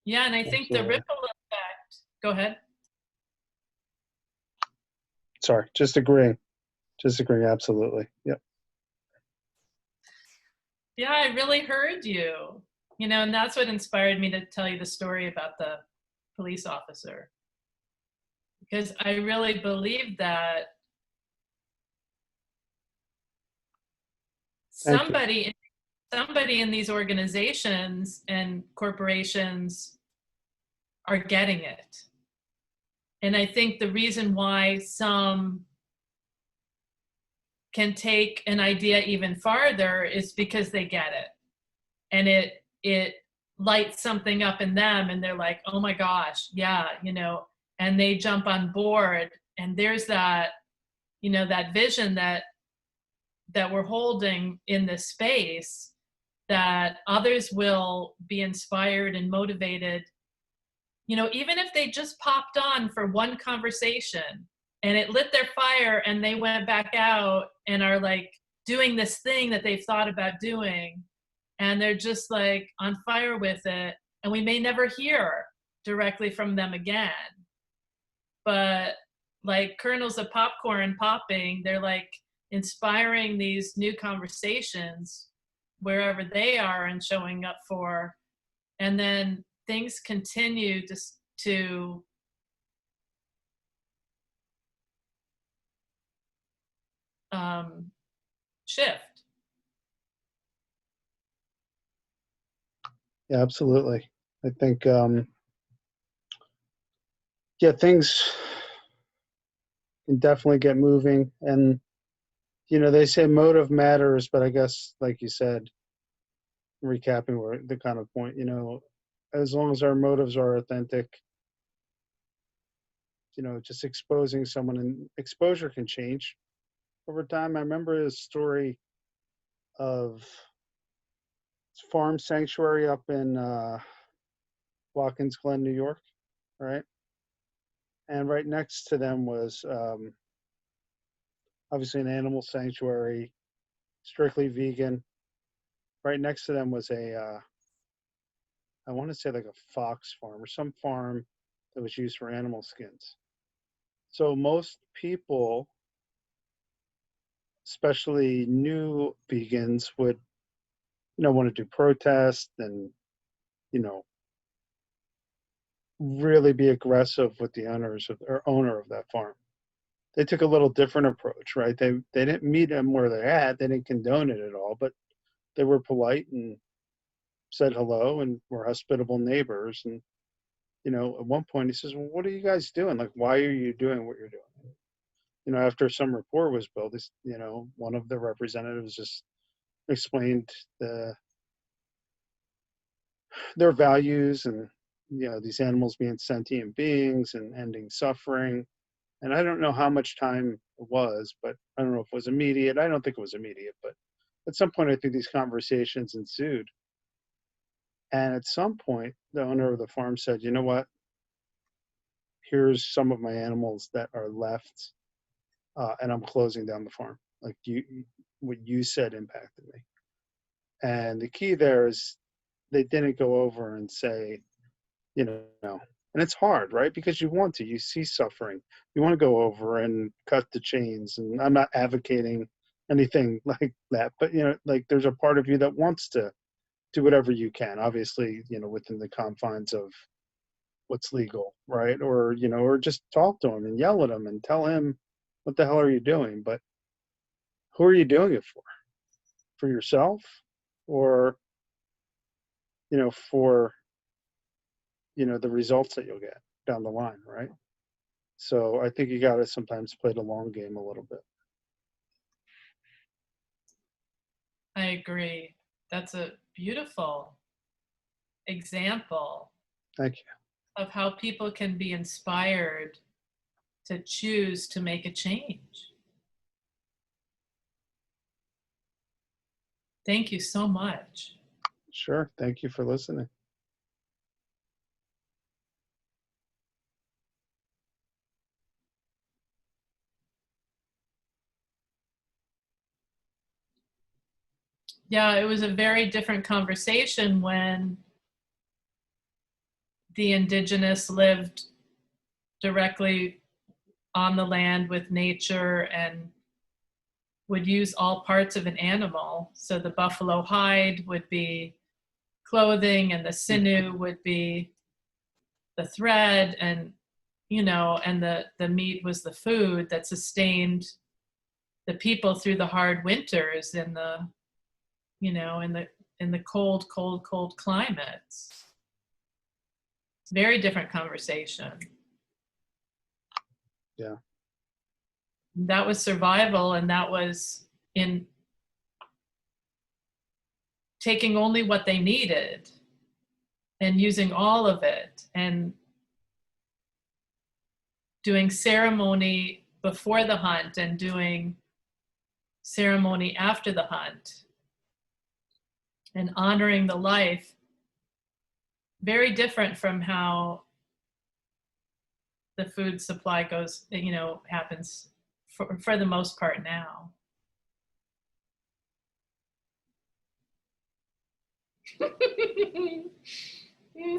Speaker 2: Yeah, and I think the
Speaker 3: Absolutely.
Speaker 2: ripple effect, go ahead.
Speaker 3: Sorry, just agreeing. Just agreeing. Absolutely. Yep.
Speaker 2: Yeah, I really heard you. You know, and that's what inspired me to tell you the story about the police officer. Because I really believe that
Speaker 3: Thank you.
Speaker 2: somebody in these organizations and corporations are getting it. And I think the reason why some can take an idea even farther is because they get it. And it lights something up in them, and they're like, oh my gosh, yeah, you know, and they jump on board. And there's that, you know, that vision that we're holding in this space, that others will be inspired and motivated, you know, even if they just popped on for one conversation and it lit their fire and they went back out and are like doing this thing that they've thought about doing, and they're just like on fire with it, and we may never hear directly from them again, but like kernels of popcorn popping, they're like inspiring these new conversations wherever they are and showing up for, and then things continue to shift.
Speaker 3: Yeah, absolutely. I think, yeah, things can definitely get moving. And, you know, they say motive matters, but I guess, like you said, recapping where the kind of point, you know, as long as our motives are authentic, you know, just exposing someone, and exposure can change over time. I remember a story of farm sanctuary up in Watkins Glen, New York, right? And right next to them was obviously an animal sanctuary, strictly vegan. Right next to them was I want to say like a fox farm or some farm that was used for animal skins. So most people, especially new vegans, would, you know, want to do protest and, you know, really be aggressive with the owners of or owner of that farm. They took a little different approach, right? They didn't meet them where they're at. They didn't condone it at all, but they were polite and said hello and were hospitable neighbors. And, you know, at one point he says, well, what are you guys doing? Like, why are you doing what you're doing? You know, after some rapport was built, you know, one of the representatives just explained their values and, you know, these animals being sentient beings and ending suffering. And I don't know how much time it was, but I don't know if it was immediate. I don't think it was immediate, but at some point I think these conversations ensued. And at some point, the owner of the farm said, you know what? Here's some of my animals that are left, and I'm closing down the farm. Like what you said impacted me. And the key there is they didn't go over and say, you know, and it's hard, right? Because you see suffering. You want to go over and cut the chains. And I'm not advocating anything like that, but, you know, like there's a part of you that wants to do whatever you can, obviously, within the confines of what's legal, right? Or, or just talk to him and yell at him and tell him, what the hell are you doing? But who are you doing it for? For yourself? Or, for, the results that you'll get down the line, right? So I think you got to sometimes play the long game a little bit.
Speaker 2: I agree. That's a beautiful example
Speaker 3: Thank you.
Speaker 2: of how people can be inspired to choose to make a change. Thank you so much.
Speaker 3: Sure. Thank you for listening.
Speaker 2: Yeah, it was a very different conversation when the indigenous lived directly on the land with nature and would use all parts of an animal. So the buffalo hide would be clothing, and the sinew would be the thread, and and the meat was the food that sustained the people through the hard winters in the in the cold climates. Very different conversation.
Speaker 3: Yeah.
Speaker 2: That was survival, and that was in taking only what they needed and using all of it, and doing ceremony before the hunt and doing ceremony after the hunt, and honoring the life. Very different from how the food supply goes, happens for the most part now.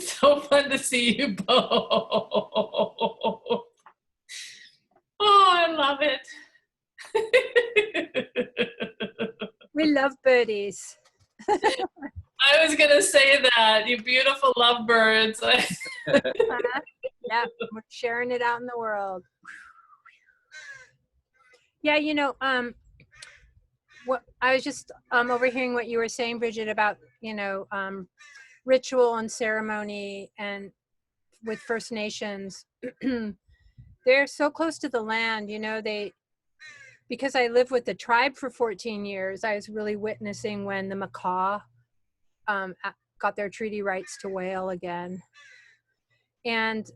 Speaker 2: So fun to see you both. Oh, I love it.
Speaker 4: We love birdies.
Speaker 2: I was going to say that, you beautiful lovebirds.
Speaker 4: Yeah, we're sharing it out in the world. Yeah, what I was just overhearing what you were saying, Bridget, about ritual and ceremony and with First Nations. They're so close to the land, because I lived with the tribe for 14 years, I was really witnessing when the Makah got their treaty rights to whale again. And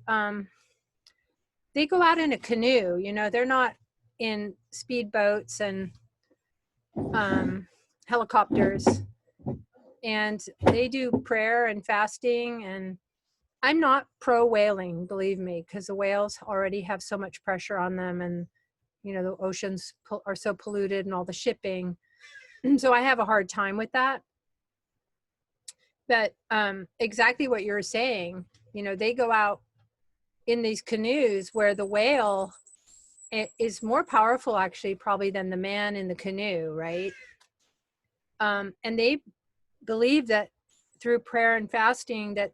Speaker 4: they go out in a canoe, they're not in speedboats and helicopters. And they do prayer and fasting. And I'm not pro whaling, believe me, because the whales already have so much pressure on them, and the oceans are so polluted and all the shipping. And so I have a hard time with that. But exactly what you're saying, they go out in these canoes where the whale is more powerful actually probably than the man in the canoe, right? And they believe that through prayer and fasting that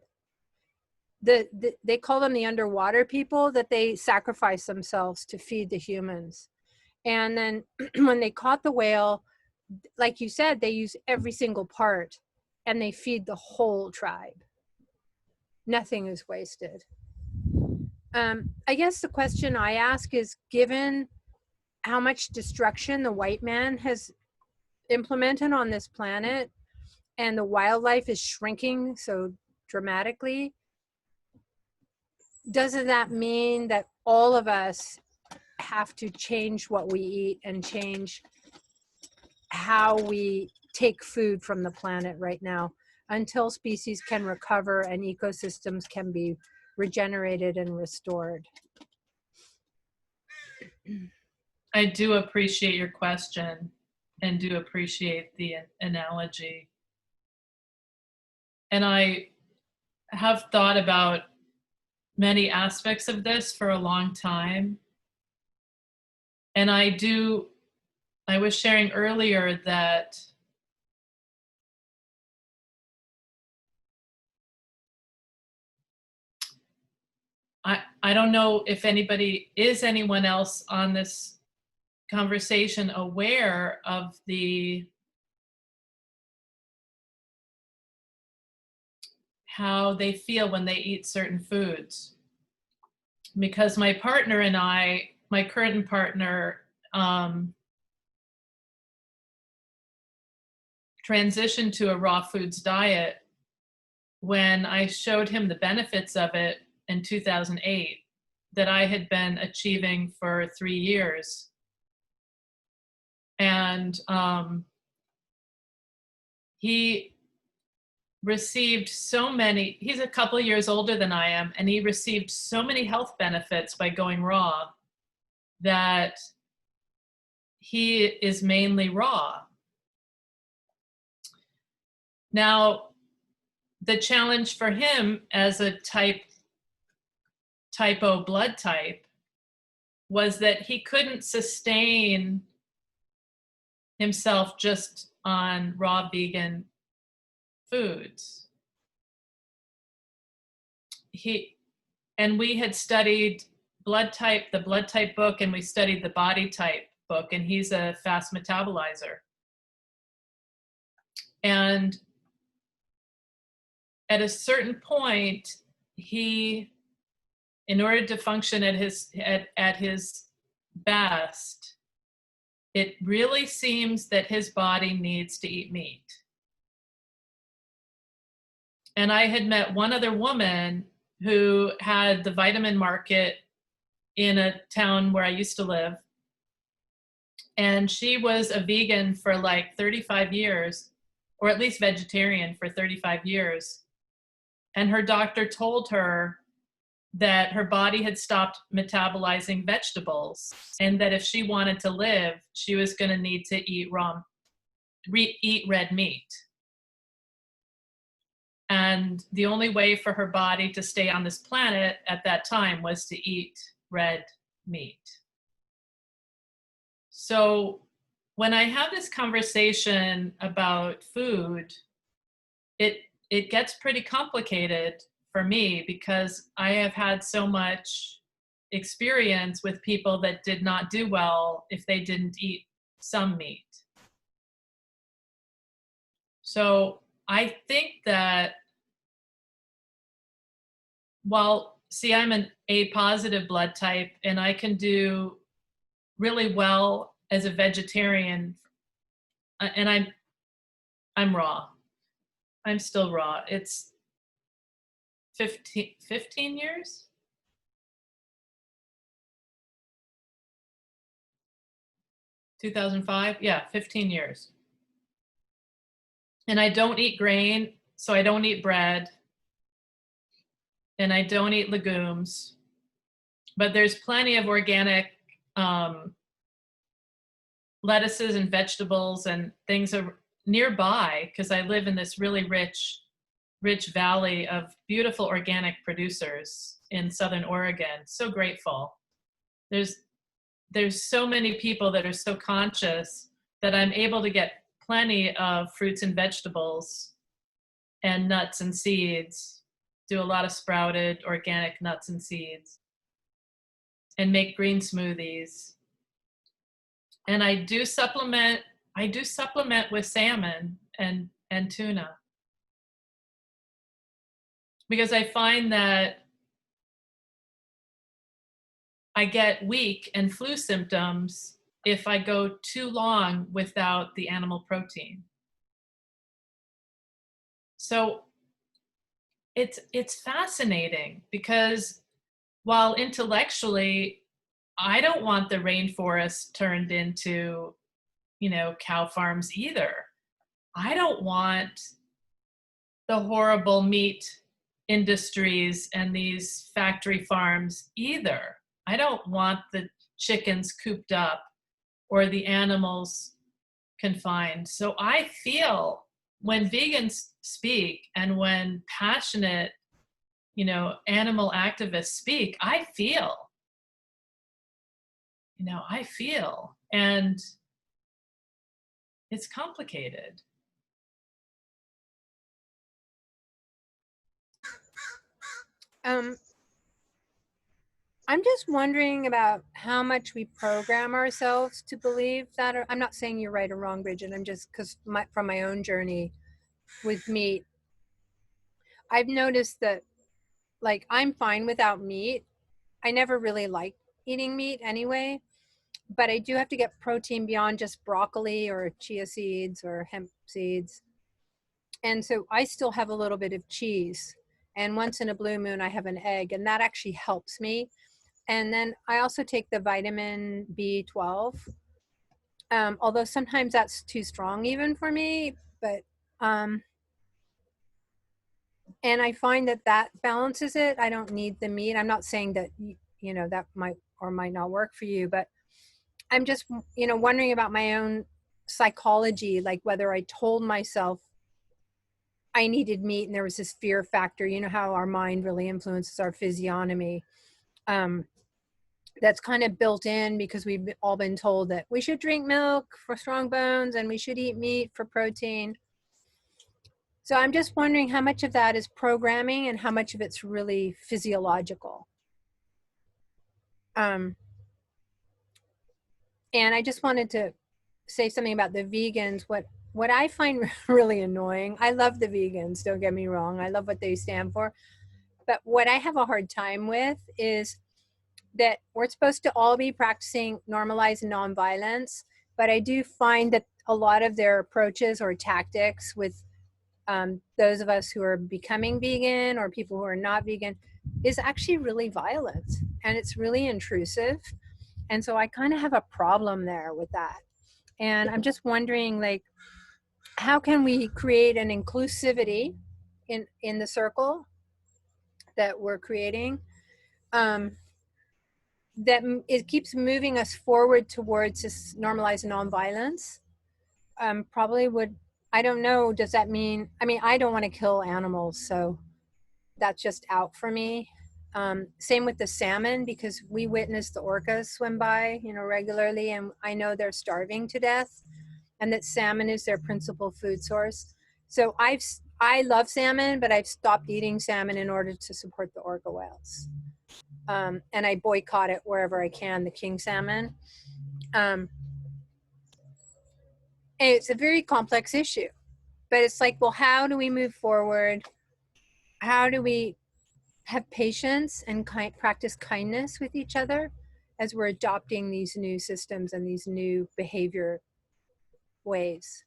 Speaker 4: they call them the underwater people, that they sacrifice themselves to feed the humans. And then when they caught the whale, like you said, they use every single part and they feed the whole tribe. Nothing is wasted. I guess the question I ask is, given how much destruction the white man has implemented on this planet and the wildlife is shrinking so dramatically, doesn't that mean that all of us have to change what we eat and change how we take food from the planet right now until species can recover and ecosystems can be regenerated and restored?
Speaker 2: I do appreciate your question and do appreciate the analogy. And I have thought about many aspects of this for a long time. And I was sharing earlier that I don't know if anyone else on this conversation aware of how they feel when they eat certain foods. Because my partner and I, my current partner, transitioned to a raw foods diet when I showed him the benefits of it in 2008 that I had been achieving for 3 years. And he received so many, he's a couple years older than I am, and he received so many health benefits by going raw that he is mainly raw. Now, the challenge for him as a type O blood type was that he couldn't sustain himself just on raw vegan foods. We had studied the blood type book, and we studied the body type book, and he's a fast metabolizer. And at a certain point, he, in order to function at his best, it really seems that his body needs to eat meat. And I had met one other woman who had the vitamin market in a town where I used to live. And she was a vegan for like 35 years, or at least vegetarian for 35 years. And her doctor told her that her body had stopped metabolizing vegetables, and that if she wanted to live, she was going to need to eat red meat. And the only way for her body to stay on this planet at that time was to eat red meat. So when I have this conversation about food, it gets pretty complicated for me, because I have had so much experience with people that did not do well if they didn't eat some meat. So I think that I'm an A positive blood type, and I can do really well as a vegetarian, and I'm raw. I'm still raw. It's 15 years? (2005) Yeah, 15 years. And I don't eat grain, so I don't eat bread, and I don't eat legumes. But there's plenty of organic lettuces and vegetables and things nearby, because I live in this really rich valley of beautiful organic producers in Southern Oregon. So grateful. There's so many people that are so conscious that I'm able to get plenty of fruits and vegetables and nuts and seeds, do a lot of sprouted organic nuts and seeds, and make green smoothies. And I do supplement with salmon and tuna, because I find that I get weak and flu symptoms if I go too long without the animal protein. So it's fascinating, because while intellectually I don't want the rainforest turned into, cow farms either. I don't want the horrible meat industries and these factory farms either. I don't want the chickens cooped up or the animals confined. So I feel when vegans speak and when passionate, animal activists speak, I feel. And it's complicated.
Speaker 4: I'm just wondering about how much we program ourselves to believe that. Or, I'm not saying you're right or wrong, Bridget. I'm just because from my own journey with meat, I've noticed that like I'm fine without meat. I never really liked eating meat anyway, but I do have to get protein beyond just broccoli or chia seeds or hemp seeds. And so I still have a little bit of cheese. And once in a blue moon, I have an egg, and that actually helps me. And then I also take the vitamin B12, although sometimes that's too strong even for me. But and I find that that balances it. I don't need the meat. I'm not saying that you know that might or might not work for you, but I'm just wondering about my own psychology, like whether I told myself I needed meat and there was this fear factor. You know how our mind really influences our physiognomy. That's kind of built in because we've all been told that we should drink milk for strong bones and we should eat meat for protein. So I'm just wondering how much of that is programming and how much of it's really physiological. And I just wanted to say something about the vegans. What I find really annoying, I love the vegans, don't get me wrong. I love what they stand for. But what I have a hard time with is that we're supposed to all be practicing normalized nonviolence, but I do find that a lot of their approaches or tactics with those of us who are becoming vegan or people who are not vegan is actually really violent and it's really intrusive. And so I kind of have a problem there with that. And I'm just wondering, like, how can we create an inclusivity in the circle that we're creating that it keeps moving us forward towards this normalized nonviolence? Probably would, I don't know, does that mean, I mean, I don't want to kill animals, so that's just out for me. Same with the salmon, because we witness the orcas swim by, regularly, and I know they're starving to death, and that salmon is their principal food source. So I love salmon, but I've stopped eating salmon in order to support the orca whales. And I boycott it wherever I can, the king salmon. It's a very complex issue, but it's like, well, how do we move forward? How do we have patience and practice kindness with each other as we're adopting these new systems and these new behavior ways?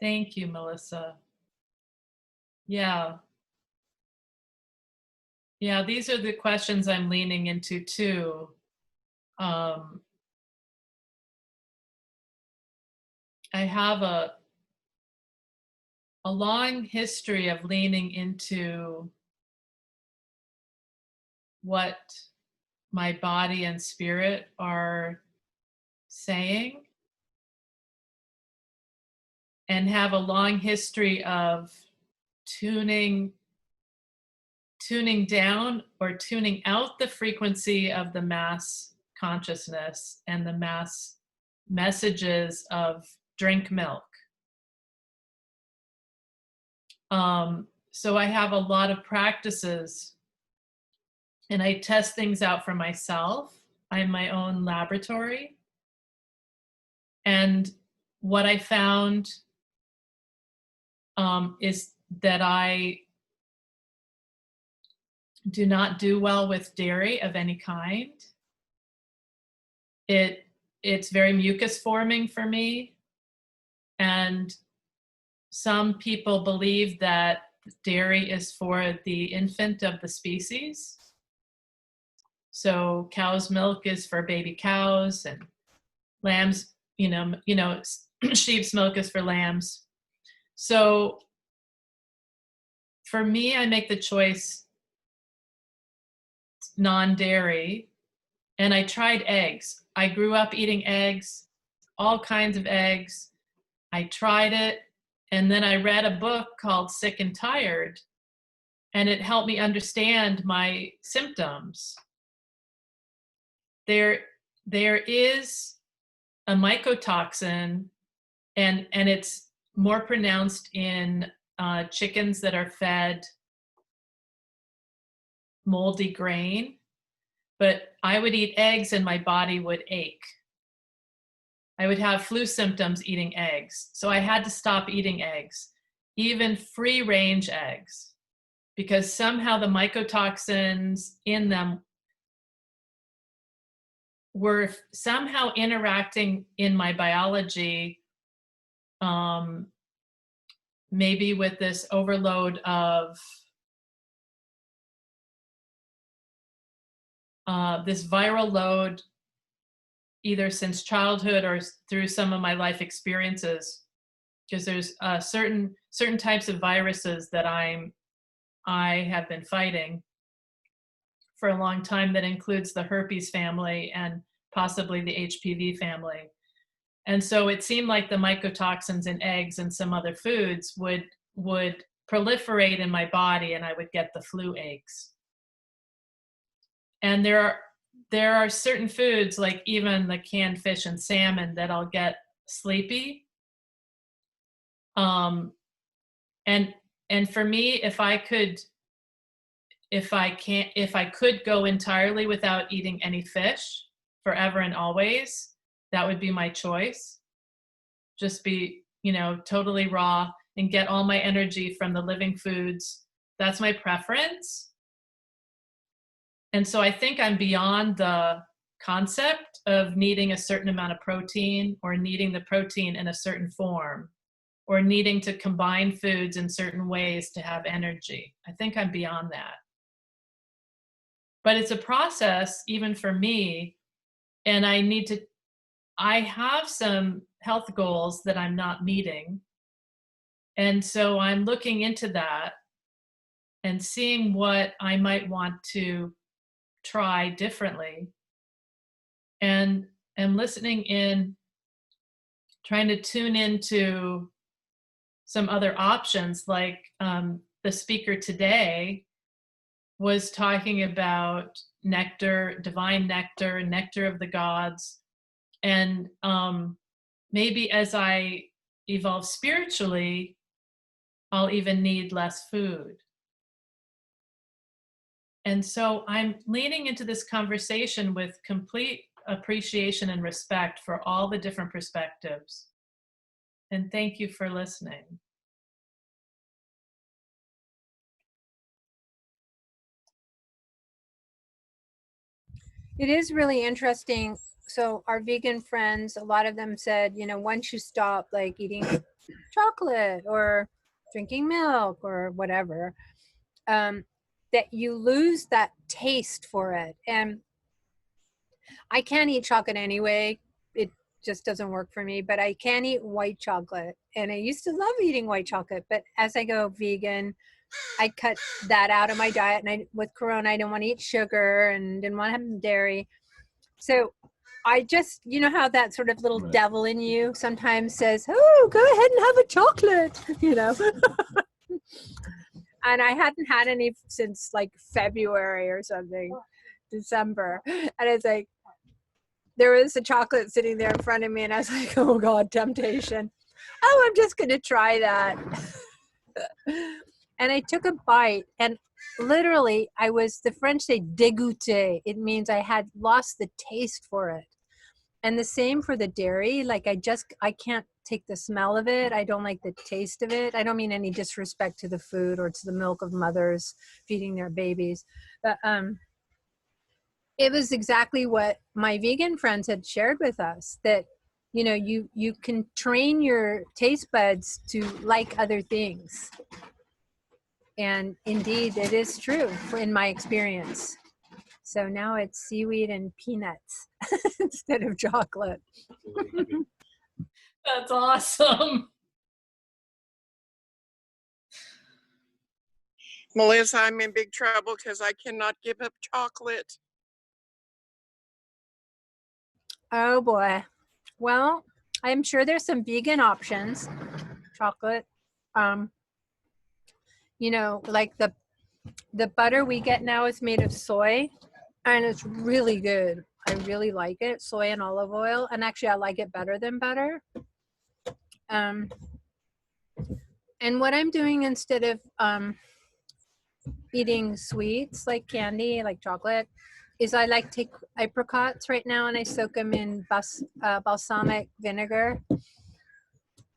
Speaker 2: Thank you, Melissa. Yeah. Yeah, these are the questions I'm leaning into too. I have a long history of leaning into what my body and spirit are saying, and have a long history of tuning down or tuning out the frequency of the mass consciousness and the mass messages of drink milk. So I have a lot of practices and I test things out for myself. I'm my own laboratory. And what I found is that I do not do well with dairy of any kind. It's very mucus forming for me. And some people believe that dairy is for the infant of the species. So cow's milk is for baby cows, and lambs, sheep's milk is for lambs. So for me, I make the choice non-dairy, and I tried eggs. I grew up eating eggs, all kinds of eggs. I tried it, and then I read a book called Sick and Tired, and it helped me understand my symptoms. There is a mycotoxin, and it's more pronounced in chickens that are fed moldy grain, but I would eat eggs and my body would ache. I would have flu symptoms eating eggs. So I had to stop eating eggs, even free range eggs, because somehow the mycotoxins in them were somehow interacting in my biology, maybe with this overload of this viral load, either since childhood or through some of my life experiences, because there's certain types of viruses that I have been fighting for a long time that includes the herpes family and possibly the HPV family. And so it seemed like the mycotoxins in eggs and some other foods would proliferate in my body, and I would get the flu aches. And there are certain foods, like even the canned fish and salmon, that I'll get sleepy. And for me, if I could go entirely without eating any fish forever and always, that would be my choice. Just be, totally raw and get all my energy from the living foods. That's my preference. And so I think I'm beyond the concept of needing a certain amount of protein, or needing the protein in a certain form, or needing to combine foods in certain ways to have energy. I think I'm beyond that. But it's a process even for me, and I have some health goals that I'm not meeting. And so I'm looking into that and seeing what I might want to try differently, and listening in, trying to tune into some other options. Like the speaker today was talking about nectar, divine nectar, nectar of the gods. And maybe as I evolve spiritually, I'll even need less food. And so I'm leaning into this conversation with complete appreciation and respect for all the different perspectives. And thank you for listening.
Speaker 4: It is really interesting. So our vegan friends, a lot of them said, once you stop like eating chocolate or drinking milk or whatever, that you lose that taste for it. And I can't eat chocolate anyway. It just doesn't work for me, but I can eat white chocolate. And I used to love eating white chocolate, but as I go vegan, I cut that out of my diet. And with Corona, I didn't want to eat sugar and didn't want to have dairy. So I just, how that sort of little devil in you sometimes says, oh, go ahead and have a chocolate, And I hadn't had any since like February or something, December. And it's like, there was a chocolate sitting there in front of me, and I was like, oh God, temptation. Oh, I'm just going to try that. And I took a bite, and literally the French say dégoûté. It means I had lost the taste for it. And the same for the dairy. Like I can't take the smell of it. I don't like the taste of it. I don't mean any disrespect to the food or to the milk of mothers feeding their babies. But it was exactly what my vegan friends had shared with us, that, you can train your taste buds to like other things. And indeed, it is true in my experience. So now it's seaweed and peanuts instead of chocolate.
Speaker 2: That's awesome.
Speaker 6: Melissa, I'm in big trouble because I cannot give up chocolate.
Speaker 4: Oh boy. Well, I'm sure there's some vegan options. Chocolate. Like the butter we get now is made of soy, and it's really good. I really like it. Soy and olive oil. And actually I like it better than butter. And what I'm doing instead of eating sweets like candy, like chocolate, is I like take apricots right now and I soak them in balsamic vinegar.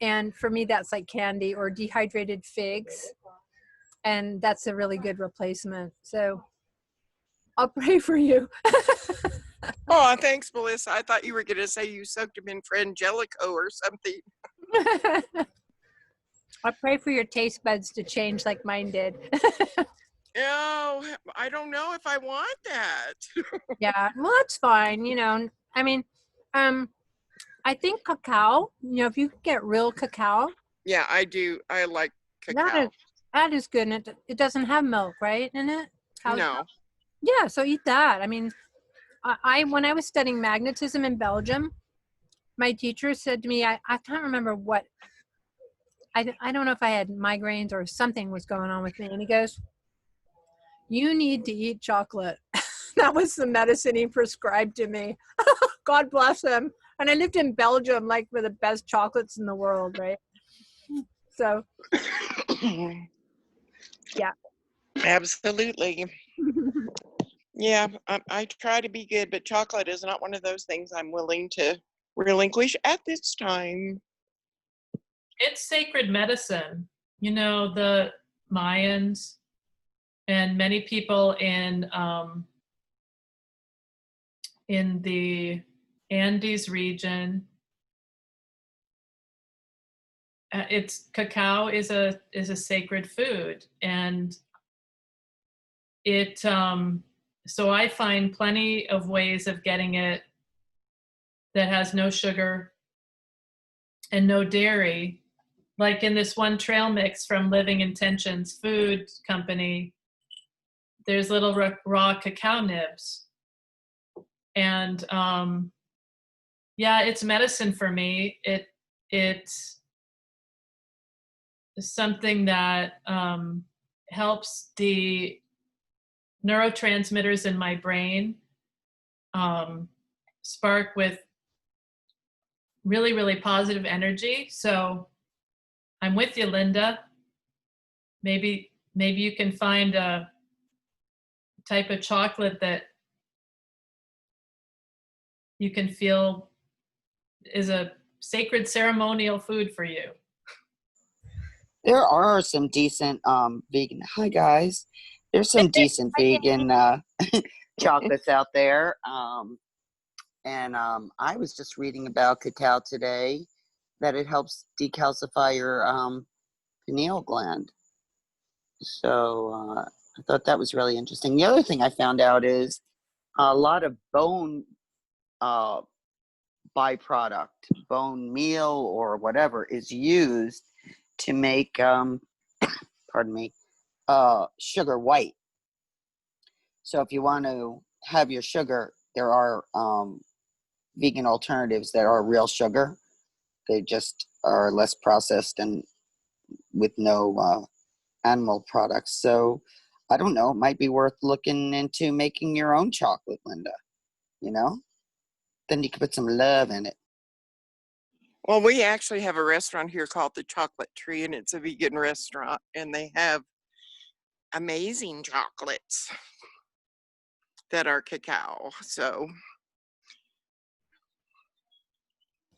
Speaker 4: And for me, that's like candy, or dehydrated figs. And that's a really good replacement. So I'll pray for you.
Speaker 6: Oh, thanks, Melissa. I thought you were going to say you soaked them in Frangelico or something.
Speaker 4: I'll pray for your taste buds to change like mine did.
Speaker 6: Oh, I don't know if I want that.
Speaker 4: Yeah, well, that's fine. I mean, I think cacao, if you get real cacao,
Speaker 6: Yeah, I do. I like cacao.
Speaker 4: that is good. And it doesn't have milk, right, in it? Cow's
Speaker 6: No.
Speaker 4: milk? Yeah, so eat that. I mean, when I was studying magnetism in Belgium, my teacher said to me, I can't remember what, I don't know if I had migraines or something was going on with me. And he goes, you need to eat chocolate. That was the medicine he prescribed to me. God bless him. And I lived in Belgium, like for the best chocolates in the world, right? So, yeah.
Speaker 6: Absolutely. Yeah, I try to be good, but chocolate is not one of those things I'm willing to relinquish at this time.
Speaker 2: It's sacred medicine. The Mayans and many people in the Andes region, it's cacao is a sacred food, and it so I find plenty of ways of getting it that has no sugar and no dairy, like in this one trail mix from Living Intentions Food Company. There's little raw cacao nibs, and yeah, it's medicine for me. It's something that helps the neurotransmitters in my brain spark with really, really positive energy. So I'm with you, Linda. Maybe you can find a type of chocolate that you can feel is a sacred ceremonial food for you.
Speaker 7: There are some decent vegan. Hi guys, there's some decent vegan chocolates out there. And I was just reading about cacao today, that it helps decalcify your pineal gland. So I thought that was really interesting. The other thing I found out is a lot of bone byproduct, bone meal or whatever, is used to make, pardon me, sugar white. So if you want to have your sugar, there are vegan alternatives that are real sugar. They just are less processed and with no animal products. So I don't know, it might be worth looking into making your own chocolate, Linda. Then you can put some love in it.
Speaker 6: Well, we actually have a restaurant here called the Chocolate Tree, and it's a vegan restaurant, and they have amazing chocolates that are cacao. So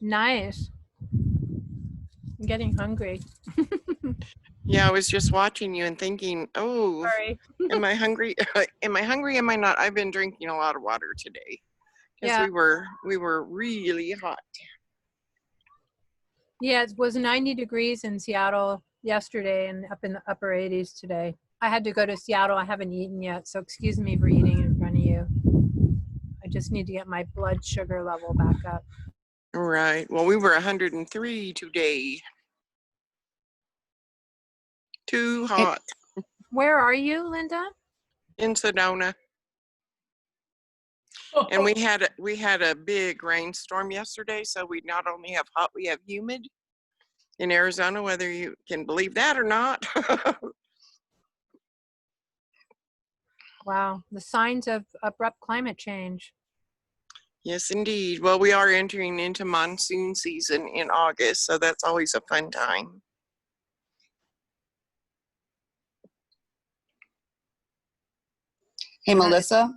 Speaker 4: Nice. I'm getting hungry.
Speaker 6: yeah, I was just watching you and thinking, oh,
Speaker 4: Sorry.
Speaker 6: am I hungry? Am I hungry? Am I not? I've been drinking a lot of water today because
Speaker 4: Yeah.
Speaker 6: we were really hot.
Speaker 4: Yeah, it was 90 degrees in Seattle yesterday and up in the upper 80s today. I had to go to Seattle. I haven't eaten yet, so excuse me for eating in front of you. I just need to get my blood sugar level back up.
Speaker 6: Right. Well, we were 103 today. Too hot.
Speaker 4: Where are you, Linda?
Speaker 6: In Sedona. And we had a big rainstorm yesterday, so we not only have hot, we have humid in Arizona, whether you can believe that or not.
Speaker 4: Wow, the signs of abrupt climate change.
Speaker 6: Yes, indeed. Well, we are entering into monsoon season in August, so that's always a fun time.
Speaker 7: Hey, Melissa.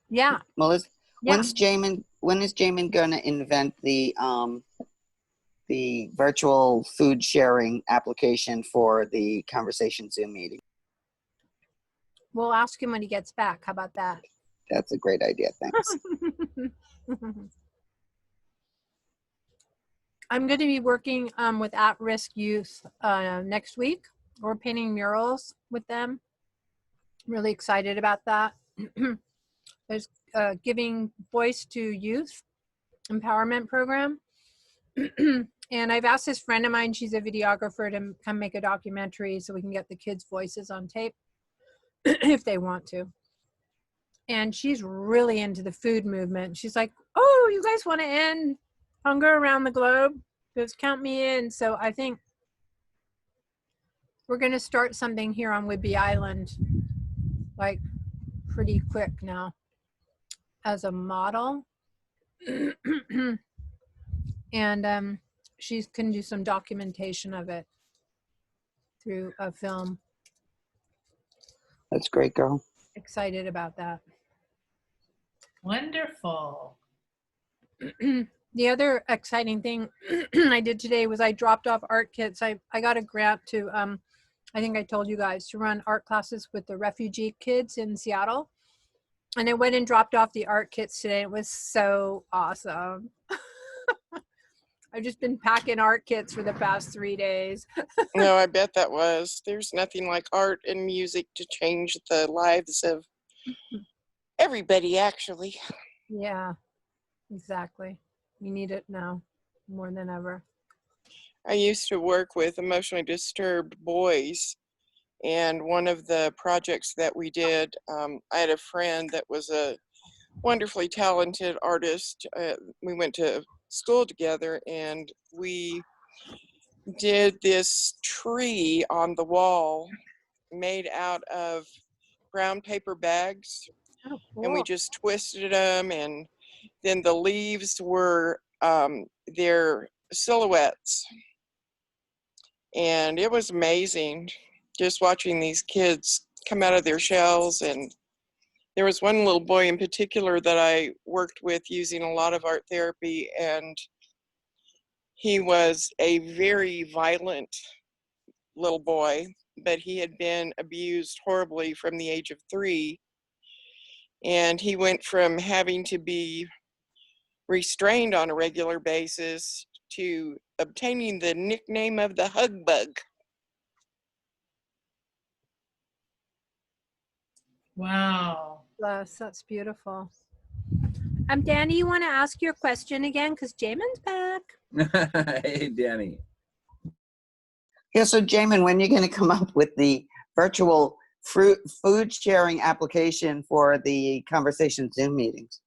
Speaker 4: Yeah.
Speaker 7: Melissa,
Speaker 4: Yeah.
Speaker 7: when is Jamin gonna invent the virtual food sharing application for the conversation Zoom meeting?
Speaker 4: We'll ask him when he gets back. How about that?
Speaker 7: That's a great idea. Thanks.
Speaker 4: I'm going to be working with at-risk youth next week. We're painting murals with them. Really excited about that. There's giving voice to youth empowerment program. And I've asked this friend of mine, she's a videographer, to come make a documentary so we can get the kids' voices on tape if they want to. And she's really into the food movement. She's like, oh, you guys want to end hunger around the globe? Just count me in. So I think we're going to start something here on Whidbey Island, like pretty quick now, as a model. And she can do some documentation of it through a film.
Speaker 7: That's great, girl.
Speaker 4: Excited about that.
Speaker 2: Wonderful.
Speaker 4: The other exciting thing I did today was I dropped off art kits. I got a grant to, I think I told you guys, to run art classes with the refugee kids in Seattle. And I went and dropped off the art kits today. It was so awesome. I've just been packing art kits for the past 3 days.
Speaker 6: No, I bet that was. There's nothing like art and music to change the lives of everybody, actually.
Speaker 4: Yeah, exactly. We need it now more than ever.
Speaker 6: I used to work with emotionally disturbed boys, and one of the projects that we did, I had a friend that was a wonderfully talented artist. We went to school together, and we did this tree on the wall made out of brown paper bags,
Speaker 4: Oh, cool.
Speaker 6: and we just twisted them, and then the leaves were their silhouettes. And it was amazing just watching these kids come out of their shells. And there was one little boy in particular that I worked with using a lot of art therapy, and he was a very violent little boy, but he had been abused horribly from the age of 3. And he went from having to be restrained on a regular basis to obtaining the nickname of the hug bug.
Speaker 2: Wow.
Speaker 4: Bless, that's beautiful. Danny, you want to ask your question again? Because Jamin's back.
Speaker 1: Hey, Danny.
Speaker 7: Yeah, so Jamin, when are you going to come up with the virtual food sharing application for the conversation Zoom meetings?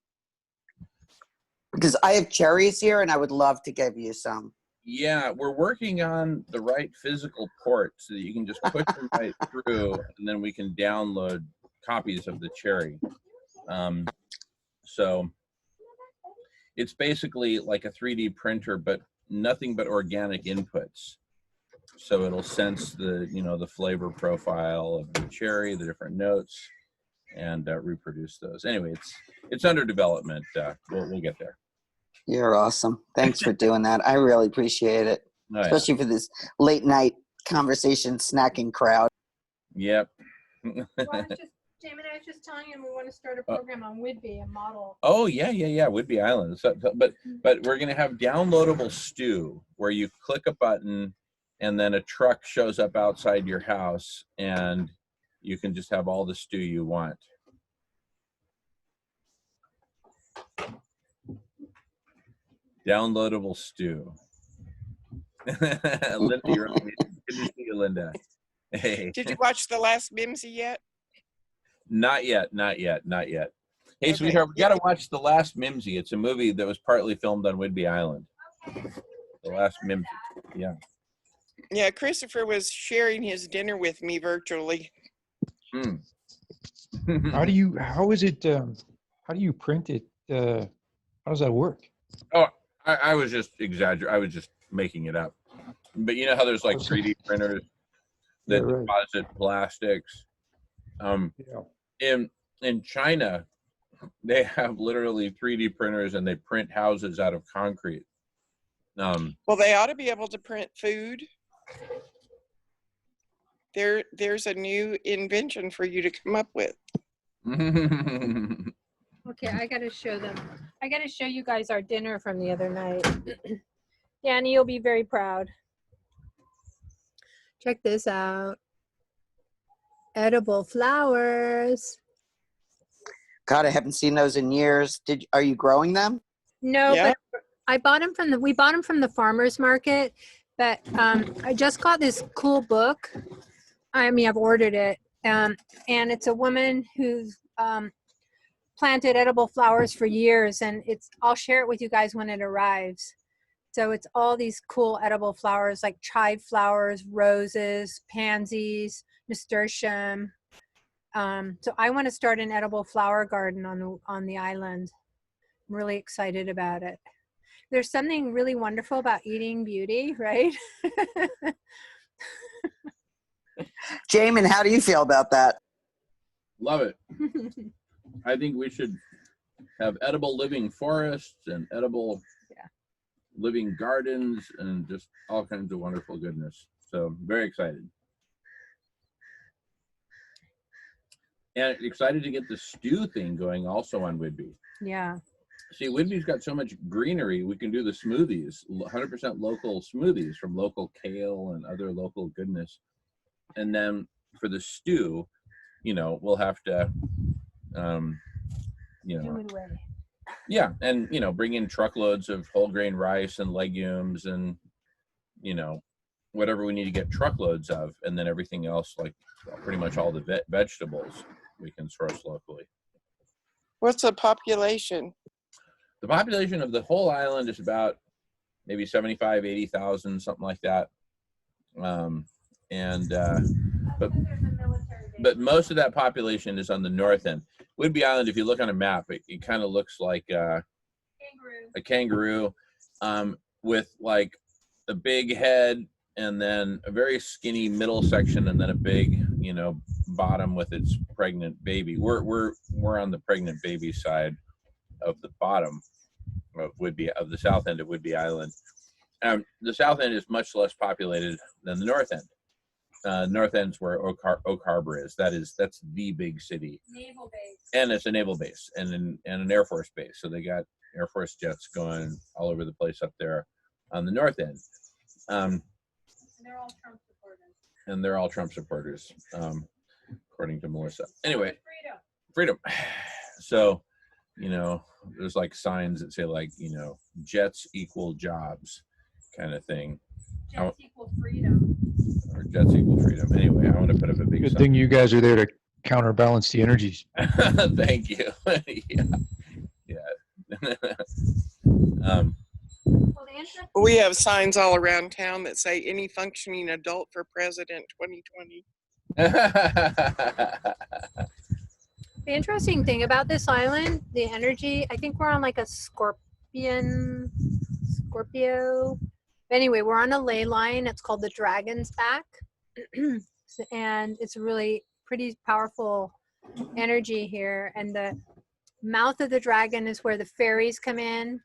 Speaker 7: Because I have cherries here and I would love to give you some.
Speaker 1: Yeah, we're working on the right physical port so that you can just push them right through, and then we can download copies of the cherry. So it's basically like a 3D printer, but nothing but organic inputs. So it'll sense the, the flavor profile of the cherry, the different notes, and reproduce those. Anyway, it's under development. We'll get there.
Speaker 7: You're awesome. Thanks for doing that. I really appreciate it,
Speaker 1: Oh, yeah.
Speaker 7: especially for this late night conversation snacking crowd.
Speaker 1: Yep.
Speaker 4: Well, Jamin, I was just telling him we want to start a program on Whidbey, a model.
Speaker 1: Oh, yeah. Whidbey Island. So, but we're going to have downloadable stew where you click a button and then a truck shows up outside your house and you can just have all the stew you want. Downloadable stew. Linda, you're on mute. Good to see you, Linda. Hey.
Speaker 6: Did you watch The Last Mimsy yet?
Speaker 1: Not yet. Hey,
Speaker 6: Okay.
Speaker 1: sweetheart, we got to watch The Last Mimsy. It's a movie that was partly filmed on Whidbey Island. The Last Mimsy. Yeah.
Speaker 6: Yeah, Christopher was sharing his dinner with me virtually.
Speaker 5: How do you print it? How does that work?
Speaker 1: Oh, I was just exaggerating. I was just making it up. But you know how there's like 3D printers that
Speaker 5: Yeah, right.
Speaker 1: deposit plastics?
Speaker 5: Yeah.
Speaker 1: In China, they have literally 3D printers and they print houses out of concrete.
Speaker 6: Well, they ought to be able to print food. There's a new invention for you to come up with.
Speaker 4: Okay, I gotta show them. I gotta show you guys our dinner from the other night. Danny, you'll be very proud. Check this out. Edible flowers.
Speaker 7: God, I haven't seen those in years. Are you growing them?
Speaker 4: No,
Speaker 6: Yeah.
Speaker 4: but we bought them from the farmer's market, but I just got this cool book. I mean, I've ordered it, and it's a woman who's planted edible flowers for years, and I'll share it with you guys when it arrives. So it's all these cool edible flowers like chive flowers, roses, pansies, nasturtium. So I want to start an edible flower garden on the island. I'm really excited about it. There's something really wonderful about eating beauty, right?
Speaker 7: Jamin, how do you feel about that?
Speaker 1: Love it. I think we should have edible living forests and edible living gardens and just all kinds of wonderful goodness. So very excited. And excited to get the stew thing going also on Whidbey.
Speaker 4: Yeah.
Speaker 1: See, Whidbey's got so much greenery, we can do the smoothies, 100% local smoothies from local kale and other local goodness. And then for the stew, we'll have to, yeah, and, bring in truckloads of whole grain rice and legumes and, whatever we need to get truckloads of. And then everything else, like pretty much all the vegetables we can source locally.
Speaker 6: What's the population?
Speaker 1: The population of the whole island is about maybe 75, 80,000, something like that. But most of that population is on the north end. Whidbey Island, if you look on a map, it kind of looks like a kangaroo with like a big head and then a very skinny middle section and then a big, bottom with its pregnant baby. We're on the pregnant baby side of the bottom of Whidbey, of the south end of Whidbey Island. The south end is much less populated than the north end. North end's where Oak Harbor is. That's the big city.
Speaker 4: Naval base.
Speaker 1: And it's a naval base and an Air Force base. So they got Air Force jets going all over the place up there on the north end.
Speaker 4: And they're all Trump supporters.
Speaker 1: And they're all Trump supporters, according to Melissa. Anyway, freedom. So, there's like signs that say like, jets equal jobs kind of thing.
Speaker 4: Jets equal freedom.
Speaker 1: Or jets equal freedom. Anyway, I want to put up a big
Speaker 5: Good
Speaker 1: sign.
Speaker 5: thing you guys are there to counterbalance the energies.
Speaker 1: Thank you. Yeah.
Speaker 6: We have signs all around town that say any functioning adult for president 2020.
Speaker 4: The interesting thing about this island, the energy, I think we're on like a Scorpio. Anyway, we're on a ley line. It's called the Dragon's Back. And it's really pretty powerful energy here. And the mouth of the dragon is where the fairies come in.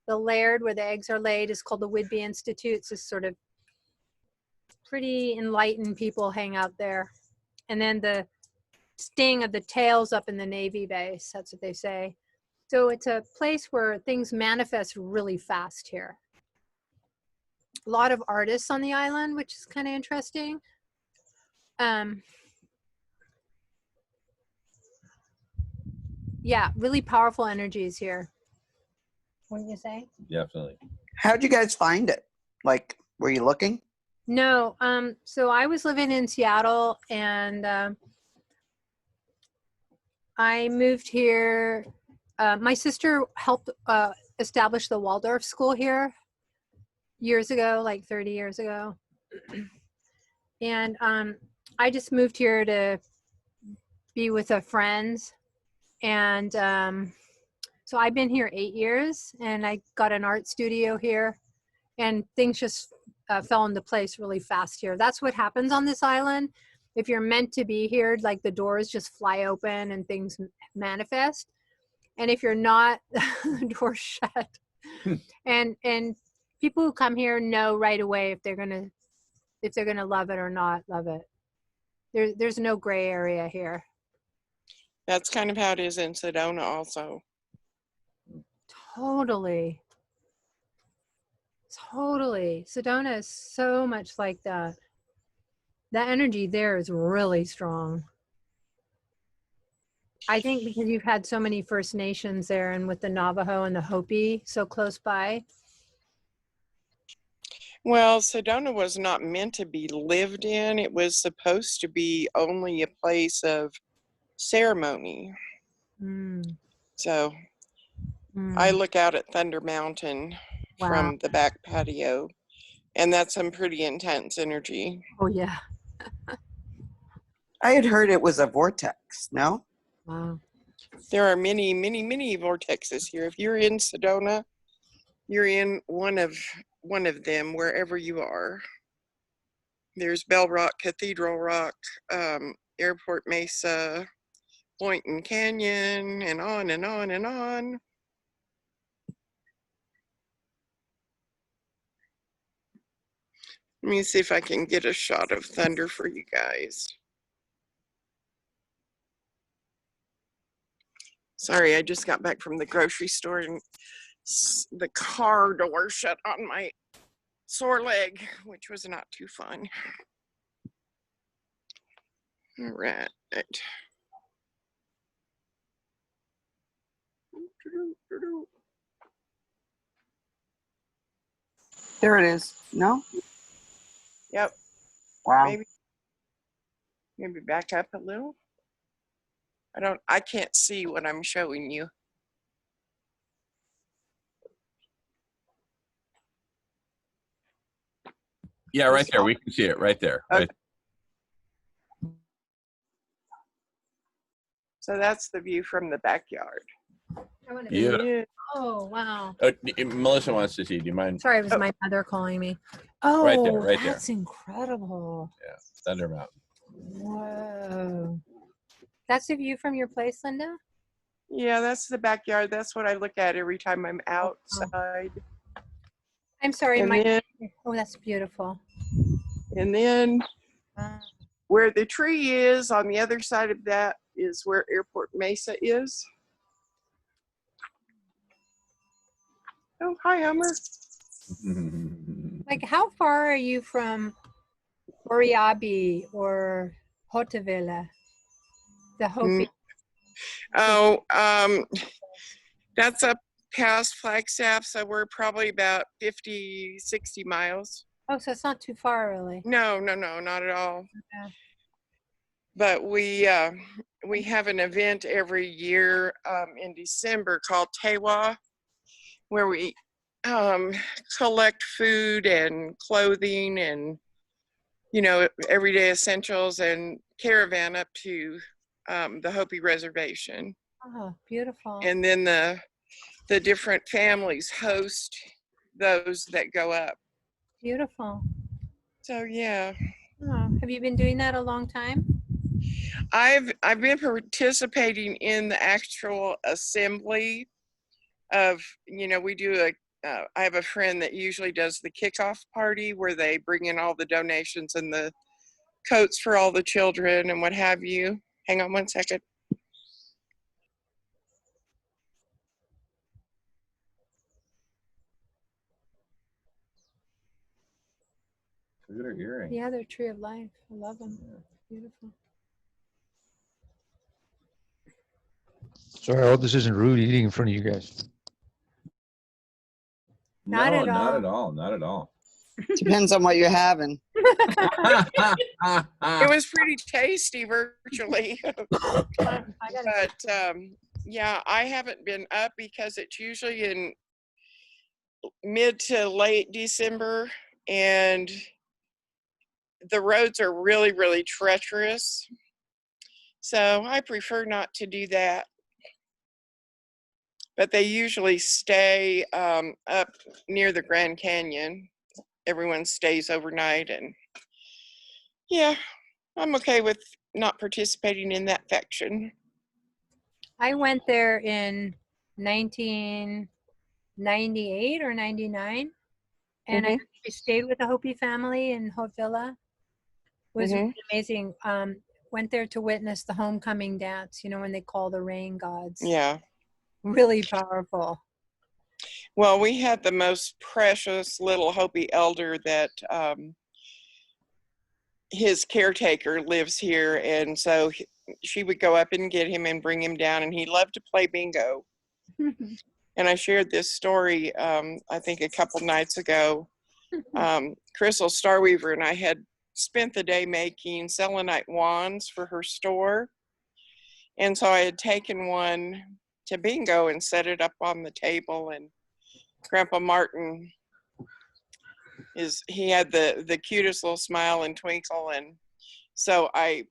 Speaker 4: The laird where the eggs are laid is called the Whidbey Institute. It's just sort of pretty enlightened people hang out there. And then the sting of the tails up in the Navy base. That's what they say. So it's a place where things manifest really fast here. A lot of artists on the island, which is kind of interesting. Yeah, really powerful energies here. What did you say?
Speaker 1: Yeah, absolutely.
Speaker 7: How'd you guys find it? Like, were you looking?
Speaker 4: No, so I was living in Seattle and I moved here. My sister helped establish the Waldorf school here years ago, like 30 years ago. And I just moved here to be with a friend. And so I've been here 8 years and I got an art studio here and things just fell into place really fast here. That's what happens on this island. if you're meant to be here, like the doors just fly open and things manifest. And if you're not, the door's shut. And people who come here know right away if they're gonna love it or not love it. There's no gray area here.
Speaker 6: That's kind of how it is in Sedona also.
Speaker 4: Totally. Sedona is so much like that. The energy there is really strong. I think because you've had so many First Nations there, and with the Navajo and the Hopi so close by.
Speaker 6: Well, Sedona was not meant to be lived in. It was supposed to be only a place of ceremony.
Speaker 4: Mm,
Speaker 6: So
Speaker 4: mm.
Speaker 6: I look out at Thunder Mountain
Speaker 4: Wow.
Speaker 6: from the back patio, and that's some pretty intense energy.
Speaker 4: Oh yeah.
Speaker 7: I had heard it was a vortex. No.
Speaker 4: Wow.
Speaker 6: There are many, many, many vortexes here. If you're in Sedona, you're in one of them wherever you are. There's Bell Rock, Cathedral Rock, Airport Mesa, Boynton Canyon, and on and on and on. Let me see if I can get a shot of thunder for you guys. Sorry, I just got back from the grocery store and the car door shut on my sore leg, which was not too fun. All right.
Speaker 7: There it is. No.
Speaker 6: Yep.
Speaker 7: Wow.
Speaker 6: Maybe back up a little. I can't see what I'm showing you.
Speaker 1: Yeah, right there. We can see it right there.
Speaker 6: Okay.
Speaker 1: Right.
Speaker 6: So that's the view from the backyard.
Speaker 1: Beautiful.
Speaker 6: Yeah.
Speaker 4: Oh wow.
Speaker 1: Melissa wants to see. Do you mind?
Speaker 4: Sorry, it was my mother calling me. Oh,
Speaker 1: Right there, right there.
Speaker 4: that's incredible.
Speaker 1: Yeah, Thunder Mountain.
Speaker 4: Whoa. That's the view from your place, Linda?
Speaker 6: Yeah, that's the backyard. That's what I look at every time I'm outside.
Speaker 4: I'm sorry, oh, that's beautiful.
Speaker 6: And then
Speaker 4: Wow.
Speaker 6: where the tree is, on the other side of that is where Airport Mesa is. Oh, hi, Hummer.
Speaker 4: Like, how far are you from Oriabi or Hotevilla? The Hopi.
Speaker 6: Oh, that's up past Flagstaff, so we're probably about 50, 60 miles.
Speaker 4: Oh, so it's not too far, really.
Speaker 6: No, not at all.
Speaker 4: Okay.
Speaker 6: But we have an event every year in December called Tewa, where we collect food and clothing and, everyday essentials and caravan up to the Hopi Reservation.
Speaker 4: Oh, beautiful.
Speaker 6: And then the different families host those that go up.
Speaker 4: Beautiful.
Speaker 6: So yeah.
Speaker 4: Oh, have you been doing that a long time?
Speaker 6: I've been participating in the actual assembly of, we do I have a friend that usually does the kickoff party where they bring in all the donations and the coats for all the children and what have you. Hang on one second.
Speaker 1: Look at her earring.
Speaker 4: Yeah, they're tree of life. I love them. Beautiful.
Speaker 5: Sorry, I hope this isn't rude eating in front of you guys.
Speaker 4: Not
Speaker 1: No,
Speaker 4: at
Speaker 1: not
Speaker 4: all.
Speaker 1: at all. Not at all.
Speaker 7: Depends on what you're having.
Speaker 6: It was pretty tasty virtually. But yeah, I haven't been up because it's usually in mid to late December and the roads are really, really treacherous. So I prefer not to do that. But they usually stay up near the Grand Canyon. Everyone stays overnight and yeah. I'm okay with not participating in that faction.
Speaker 4: I went there in 1998 or 99, and I
Speaker 6: Mhm.
Speaker 4: actually stayed with the Hopi family in Haute Villa. It was
Speaker 6: Mhm.
Speaker 4: really amazing. Went there to witness the homecoming dance, you know, when they call the rain gods.
Speaker 6: Yeah.
Speaker 4: Really powerful.
Speaker 6: Well, we had the most precious little Hopi elder that his caretaker lives here, and so she would go up and get him and bring him down, and he loved to play bingo. And I shared this story, I think a couple nights ago. Crystal Starweaver and I had spent the day making selenite wands for her store. And so I had taken one to bingo and set it up on the table. And Grandpa Martin he had the cutest little smile and twinkle. And so I,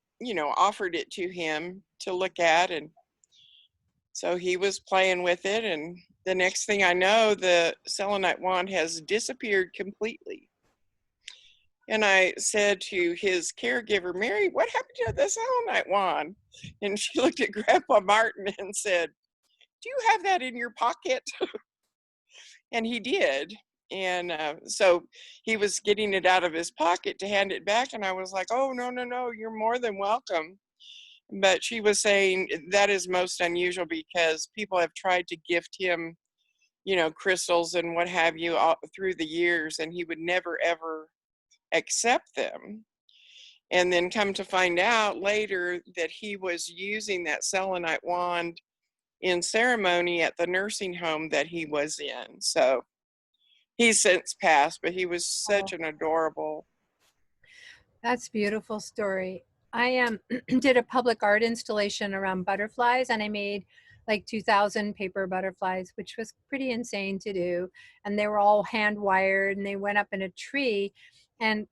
Speaker 6: offered it to him to look at. And so he was playing with it. And the next thing I know, the selenite wand has disappeared completely. And I said to his caregiver, Mary, what happened to the selenite wand? And she looked at Grandpa Martin and said, do you have that in your pocket? And he did. And so he was getting it out of his pocket to hand it back. And I was like, oh, no, you're more than welcome. But she was saying that is most unusual because people have tried to gift him, crystals and what have you all through the years, and he would never, ever accept them. And then come to find out later that he was using that selenite wand in ceremony at the nursing home that he was in. So he's since passed, but he was such an adorable.
Speaker 4: That's a beautiful story. I did a public art installation around butterflies, and I made like 2,000 paper butterflies, which was pretty insane to do. And they were all hand wired, and they went up in a tree. And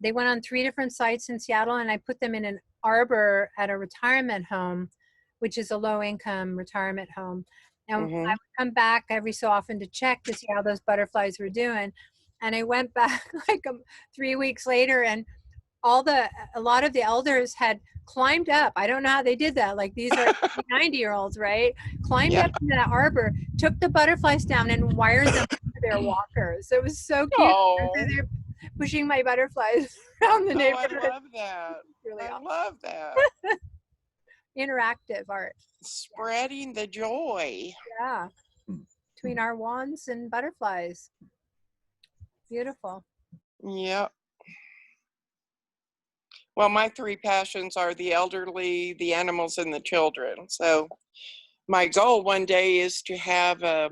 Speaker 4: they went on 3 different sites in Seattle, and I put them in an arbor at a retirement home, which is a low-income retirement home. And I would come back every so often to check to see how those butterflies were doing. And I went back like 3 weeks later, and a lot of the elders had climbed up. I don't know how they did that. Like, these are 90-year-olds, right? Climbed up into that arbor, took the butterflies down, and wired them to their walkers. So it was so cute.
Speaker 6: Oh.
Speaker 4: They're pushing my butterflies around the neighborhood.
Speaker 6: I love that.
Speaker 4: Really
Speaker 6: I
Speaker 4: awesome.
Speaker 6: love that.
Speaker 4: Interactive art.
Speaker 6: Spreading the joy.
Speaker 4: Yeah. Between our wands and butterflies. Beautiful.
Speaker 6: Yep. Well, my 3 passions are the elderly, the animals, and the children. So my goal one day is to have a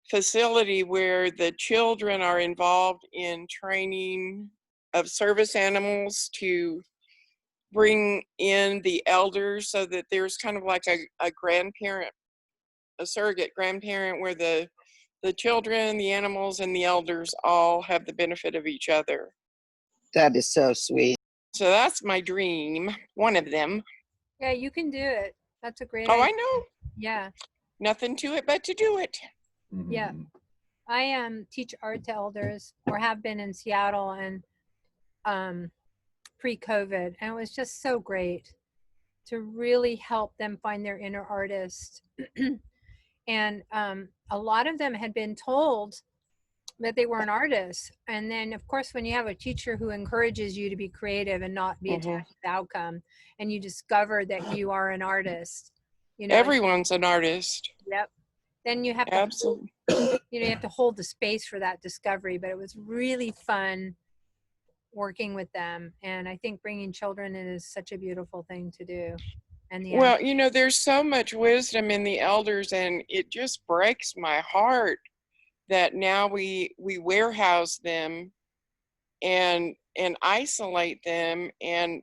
Speaker 6: facility where the children are involved in training of service animals to bring in the elders, so that there's kind of like a grandparent, a surrogate grandparent, where the children, the animals, and the elders all have the benefit of each other.
Speaker 7: That is so sweet.
Speaker 6: So that's my dream, one of them.
Speaker 4: Yeah, you can do it. That's a great
Speaker 6: Oh,
Speaker 4: idea.
Speaker 6: I know.
Speaker 4: Yeah.
Speaker 6: Nothing to it but to do it.
Speaker 4: Yeah. I teach art to elders, or have been in Seattle, and pre-COVID, and it was just so great to really help them find their inner artist. And a lot of them had been told that they were an artist, and then of course when you have a teacher who encourages you to be creative and not be attached to the outcome, and you discover that you are an artist,
Speaker 6: Everyone's an artist.
Speaker 4: Yep. Then you have to
Speaker 6: Absolutely.
Speaker 4: you have to hold the space for that discovery. But it was really fun working with them, and I think bringing children in is such a beautiful thing to do. And
Speaker 6: Well, there's so much wisdom in the elders, and it just breaks my heart that now we warehouse them and isolate them, and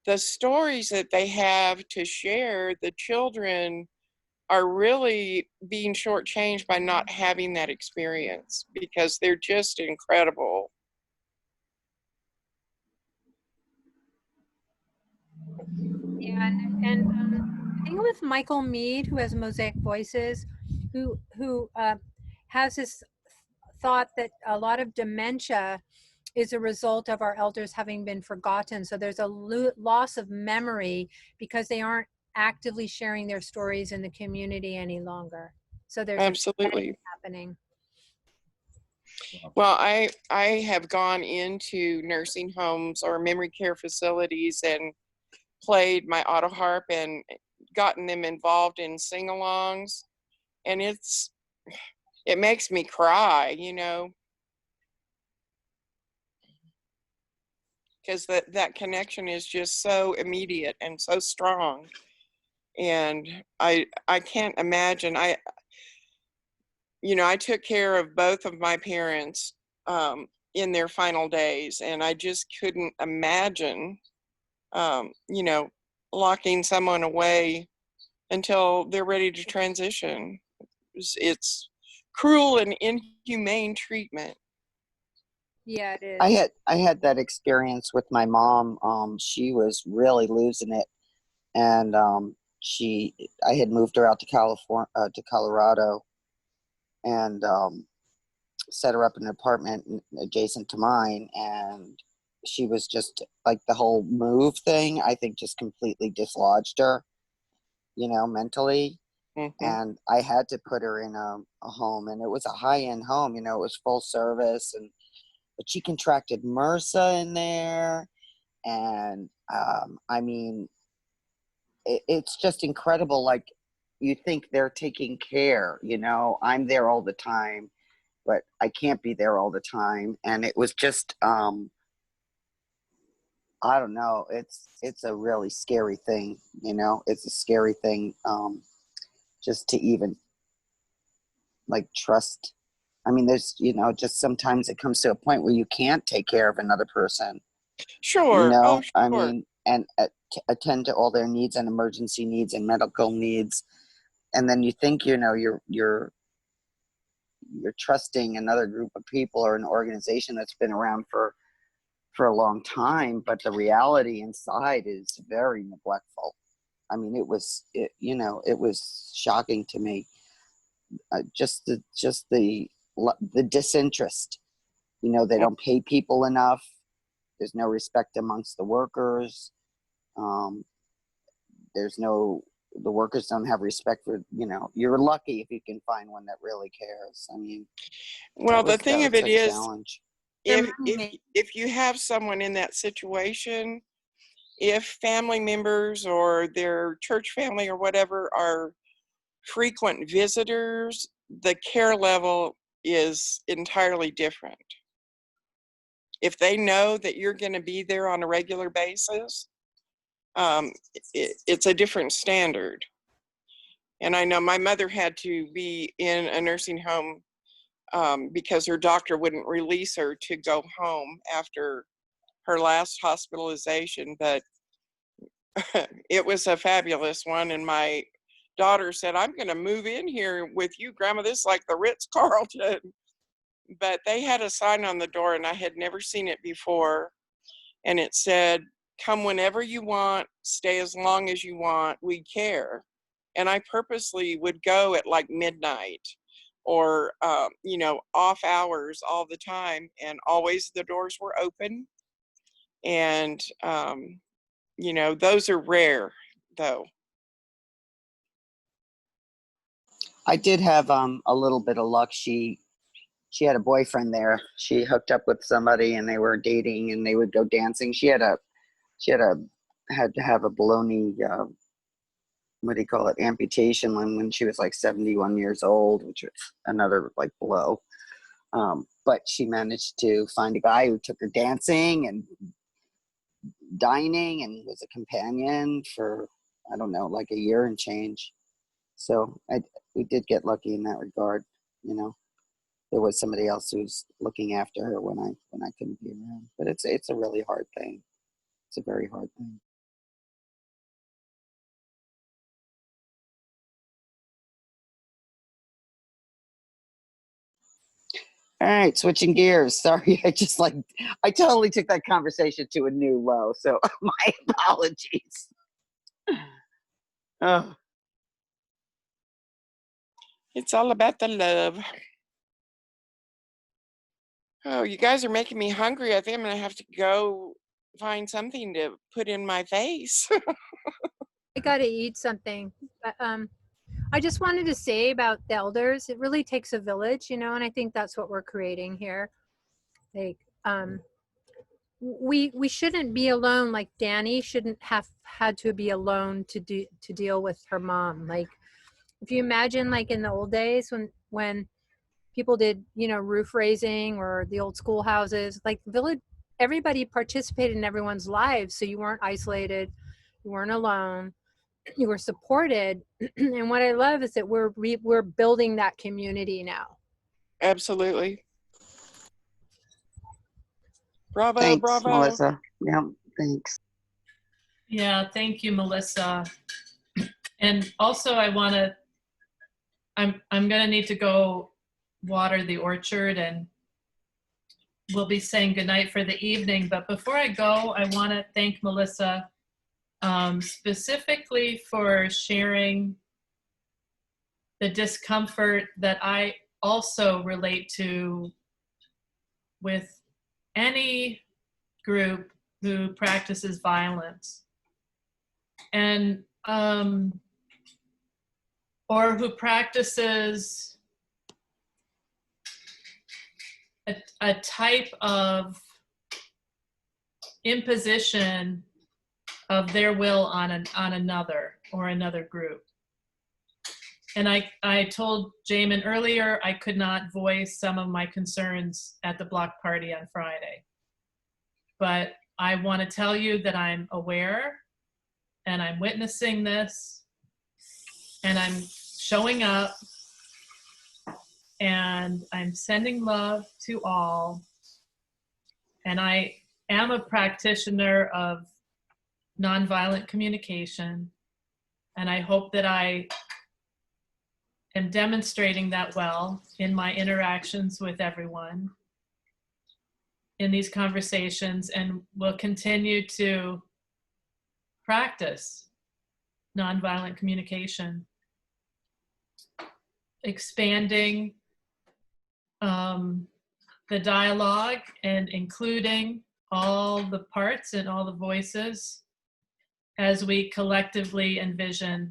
Speaker 6: the stories that they have to share, the children are really being shortchanged by not having that experience, because they're just incredible.
Speaker 4: Yeah, and I think with Michael Mead, who has Mosaic Voices, who has this thought that a lot of dementia is a result of our elders having been forgotten. So there's a loss of memory because they aren't actively sharing their stories in the community any longer. So there's
Speaker 6: Absolutely.
Speaker 4: happening.
Speaker 6: Well, I have gone into nursing homes or memory care facilities and played my auto harp and gotten them involved in sing-alongs, and it makes me cry, you know, because that connection is just so immediate and so strong. And I can't imagine. I took care of both of my parents in their final days, and I just couldn't imagine, locking someone away until they're ready to transition. It's cruel and inhumane treatment.
Speaker 4: Yeah, it is.
Speaker 7: I had that experience with my mom. She was really losing it, and I had moved her out to to Colorado, and set her up in an apartment adjacent to mine, and she was just like, the whole move thing, I think, just completely dislodged her, mentally.
Speaker 6: Mm-hmm.
Speaker 7: And I had to put her in a home, and it was a high-end home, it was full service, but she contracted MRSA in there. And I mean, it's just incredible. Like, you think they're taking care, I'm there all the time, but I can't be there all the time. And it was just, I don't know. It's a really scary thing, it's a scary thing, just to even like trust. I mean, there's, just sometimes it comes to a point where you can't take care of another person,
Speaker 6: Sure. Oh, sure.
Speaker 7: I mean, and attend to all their needs and emergency needs and medical needs. And then you think, you're trusting another group of people or an organization that's been around for a long time, but the reality inside is very neglectful. I mean, it was shocking to me. Just the disinterest. They don't pay people enough. There's no respect amongst the workers. The workers don't have respect for, you're lucky if you can find one that really cares. I mean,
Speaker 6: well, the thing of it is,
Speaker 7: challenge.
Speaker 6: if you have someone in that situation, if family members or their church family or whatever are frequent visitors, the care level is entirely different. If they know that you're going to be there on a regular basis, it's a different standard. And I know my mother had to be in a nursing home because her doctor wouldn't release her to go home after her last hospitalization, but it was a fabulous one. And my daughter said, "I'm going to move in here with you, Grandma. This is like the Ritz-Carlton." But they had a sign on the door, and I had never seen it before. And it said, "Come whenever you want, stay as long as you want, we care." And I purposely would go at like midnight or, off hours all the time. And always the doors were open. And, those are rare, though.
Speaker 7: I did have a little bit of luck. She had a boyfriend there. She hooked up with somebody, and they were dating, and they would go dancing. She had to have a baloney, what do you call it, amputation when she was like 71 years old, which was another like blow. But she managed to find a guy who took her dancing and dining and was a companion for, I don't know, like a year and change. So we did get lucky in that regard. There was somebody else who's looking after her when I couldn't be around. But it's a really hard thing. It's a very hard thing. All right, switching gears. Sorry, I totally took that conversation to a new low. So my apologies. Oh.
Speaker 6: It's all about the love. Oh, you guys are making me hungry. I think I'm gonna have to go find something to put in my face.
Speaker 4: I gotta eat something. But, I just wanted to say about the elders, it really takes a village, you know, and I think that's what we're creating here. Like, we shouldn't be alone. Like Danny shouldn't have had to be alone to deal with her mom. Like, if you imagine, like in the old days when people did, you know, roof raising or the old schoolhouses, like village, everybody participated in everyone's lives, so you weren't isolated, you weren't alone, you were supported. And what I love is that we're building that community now.
Speaker 6: Absolutely. Bravo,
Speaker 7: Thanks,
Speaker 6: bravo.
Speaker 7: Melissa. Yeah, thanks.
Speaker 2: Yeah, thank you, Melissa. And also I'm gonna need to go water the orchard, and we'll be saying goodnight for the evening. But before I go, I want to thank Melissa specifically for sharing the discomfort that I also relate to with any group who practices violence, and or who practices a type of imposition of their will on another or another group. And I told Jamin earlier I could not voice some of my concerns at the block party on Friday. But I want to tell you that I'm aware and I'm witnessing this and I'm showing up and I'm sending love to all. And I am a practitioner of nonviolent communication. And I hope that I am demonstrating that well in my interactions with everyone in these conversations, and will continue to practice nonviolent communication, expanding the dialogue and including all the parts and all the voices as we collectively envision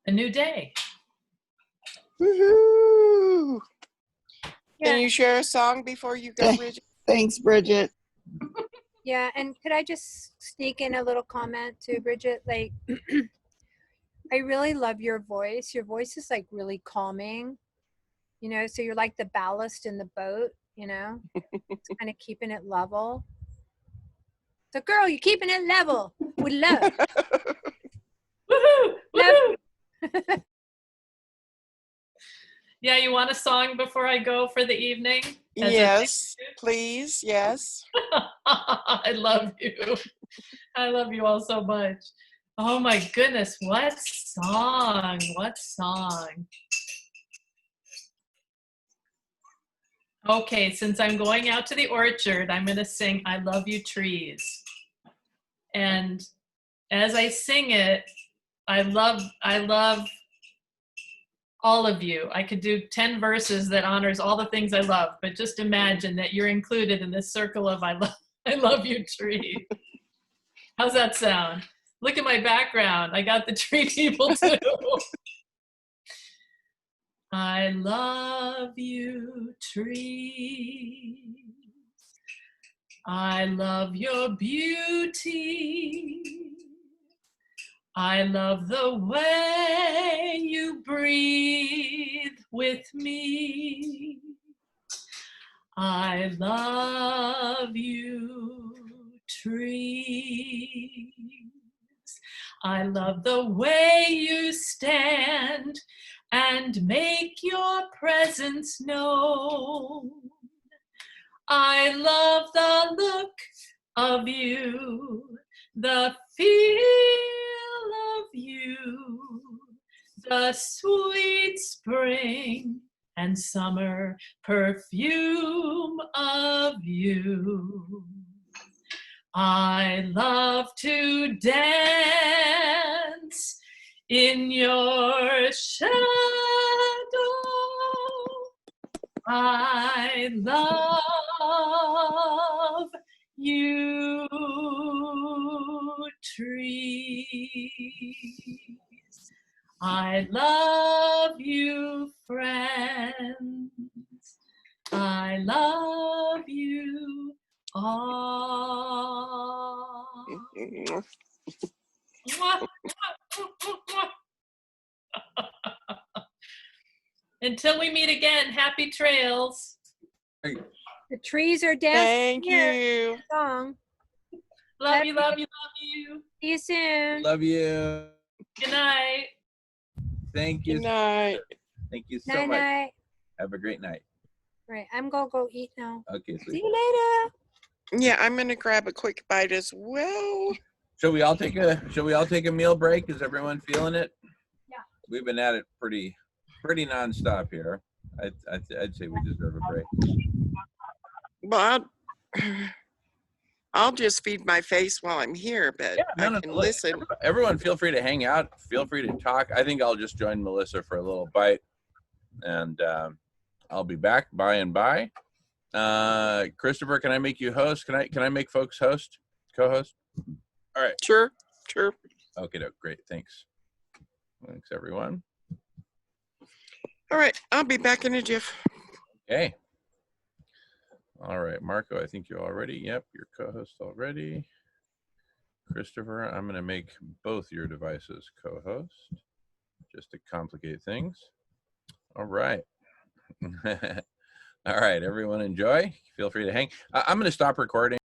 Speaker 2: a new day.
Speaker 6: Woohoo!
Speaker 4: Yeah.
Speaker 6: Can you share a song before you go, Bridget?
Speaker 7: Thanks, Bridget.
Speaker 4: Yeah, and could I just sneak in a little comment to Bridget? Like, I really love your voice. Your voice is like really calming, you know, so you're like the ballast in the boat, you know, it's kind of keeping it level. So girl, you're keeping it level with love.
Speaker 2: Woohoo!
Speaker 4: Love.
Speaker 2: Woohoo! Yeah, you want a song before I go for the evening?
Speaker 6: Yes, please. Yes.
Speaker 2: I love you. I love you all so much. Oh my goodness, what song? What song? Okay, since I'm going out to the orchard, I'm going to sing I Love You Trees. And as I sing it, I love all of you. I could do 10 verses that honors all the things I love, but just imagine that you're included in this circle of I love you tree. How's that sound? Look at my background. I got the tree people too. I love you trees. I love your beauty. I love the way you breathe with me. I love you, trees. I love the way you stand and make your presence known. I love the look of you, the feel of you, the sweet spring and summer perfume of you. I love to dance in your shadow. I love you, trees. I love you, friends. I love you all. Until we meet again, happy trails.
Speaker 4: The trees are dancing.
Speaker 6: Thank you.
Speaker 4: Song.
Speaker 2: Love you, love you, love you.
Speaker 4: See you soon.
Speaker 1: Love you.
Speaker 2: Good night.
Speaker 1: Thank you.
Speaker 6: Good night.
Speaker 1: Thank you so
Speaker 4: Night
Speaker 1: much.
Speaker 4: night.
Speaker 1: Have a great night.
Speaker 4: Right, I'm gonna go eat now.
Speaker 1: Okay,
Speaker 4: See
Speaker 1: sweet.
Speaker 4: you later.
Speaker 6: Yeah, I'm gonna grab a quick bite as well.
Speaker 1: Shall we all take a meal break? Is everyone feeling it?
Speaker 2: Yeah.
Speaker 1: We've been at it pretty nonstop here. I'd say we deserve a break.
Speaker 6: Well, I'll just feed my face while I'm here, but I can
Speaker 1: Look,
Speaker 6: listen.
Speaker 1: Everyone feel free to hang out. Feel free to talk. I think I'll just join Melissa for a little bite, and I'll be back by and by. Christopher, can I make you host? Can I make folks co-host? All right.
Speaker 6: Sure.
Speaker 1: Okay, great. Thanks, everyone.
Speaker 6: All right, I'll be back in a jiff.
Speaker 1: Okay. All right, Marco, I think you're already. Yep, you're co-host already. Christopher, I'm going to make both your devices co-host just to complicate things. All right. All right, everyone enjoy. Feel free to hang. I'm going to stop recording.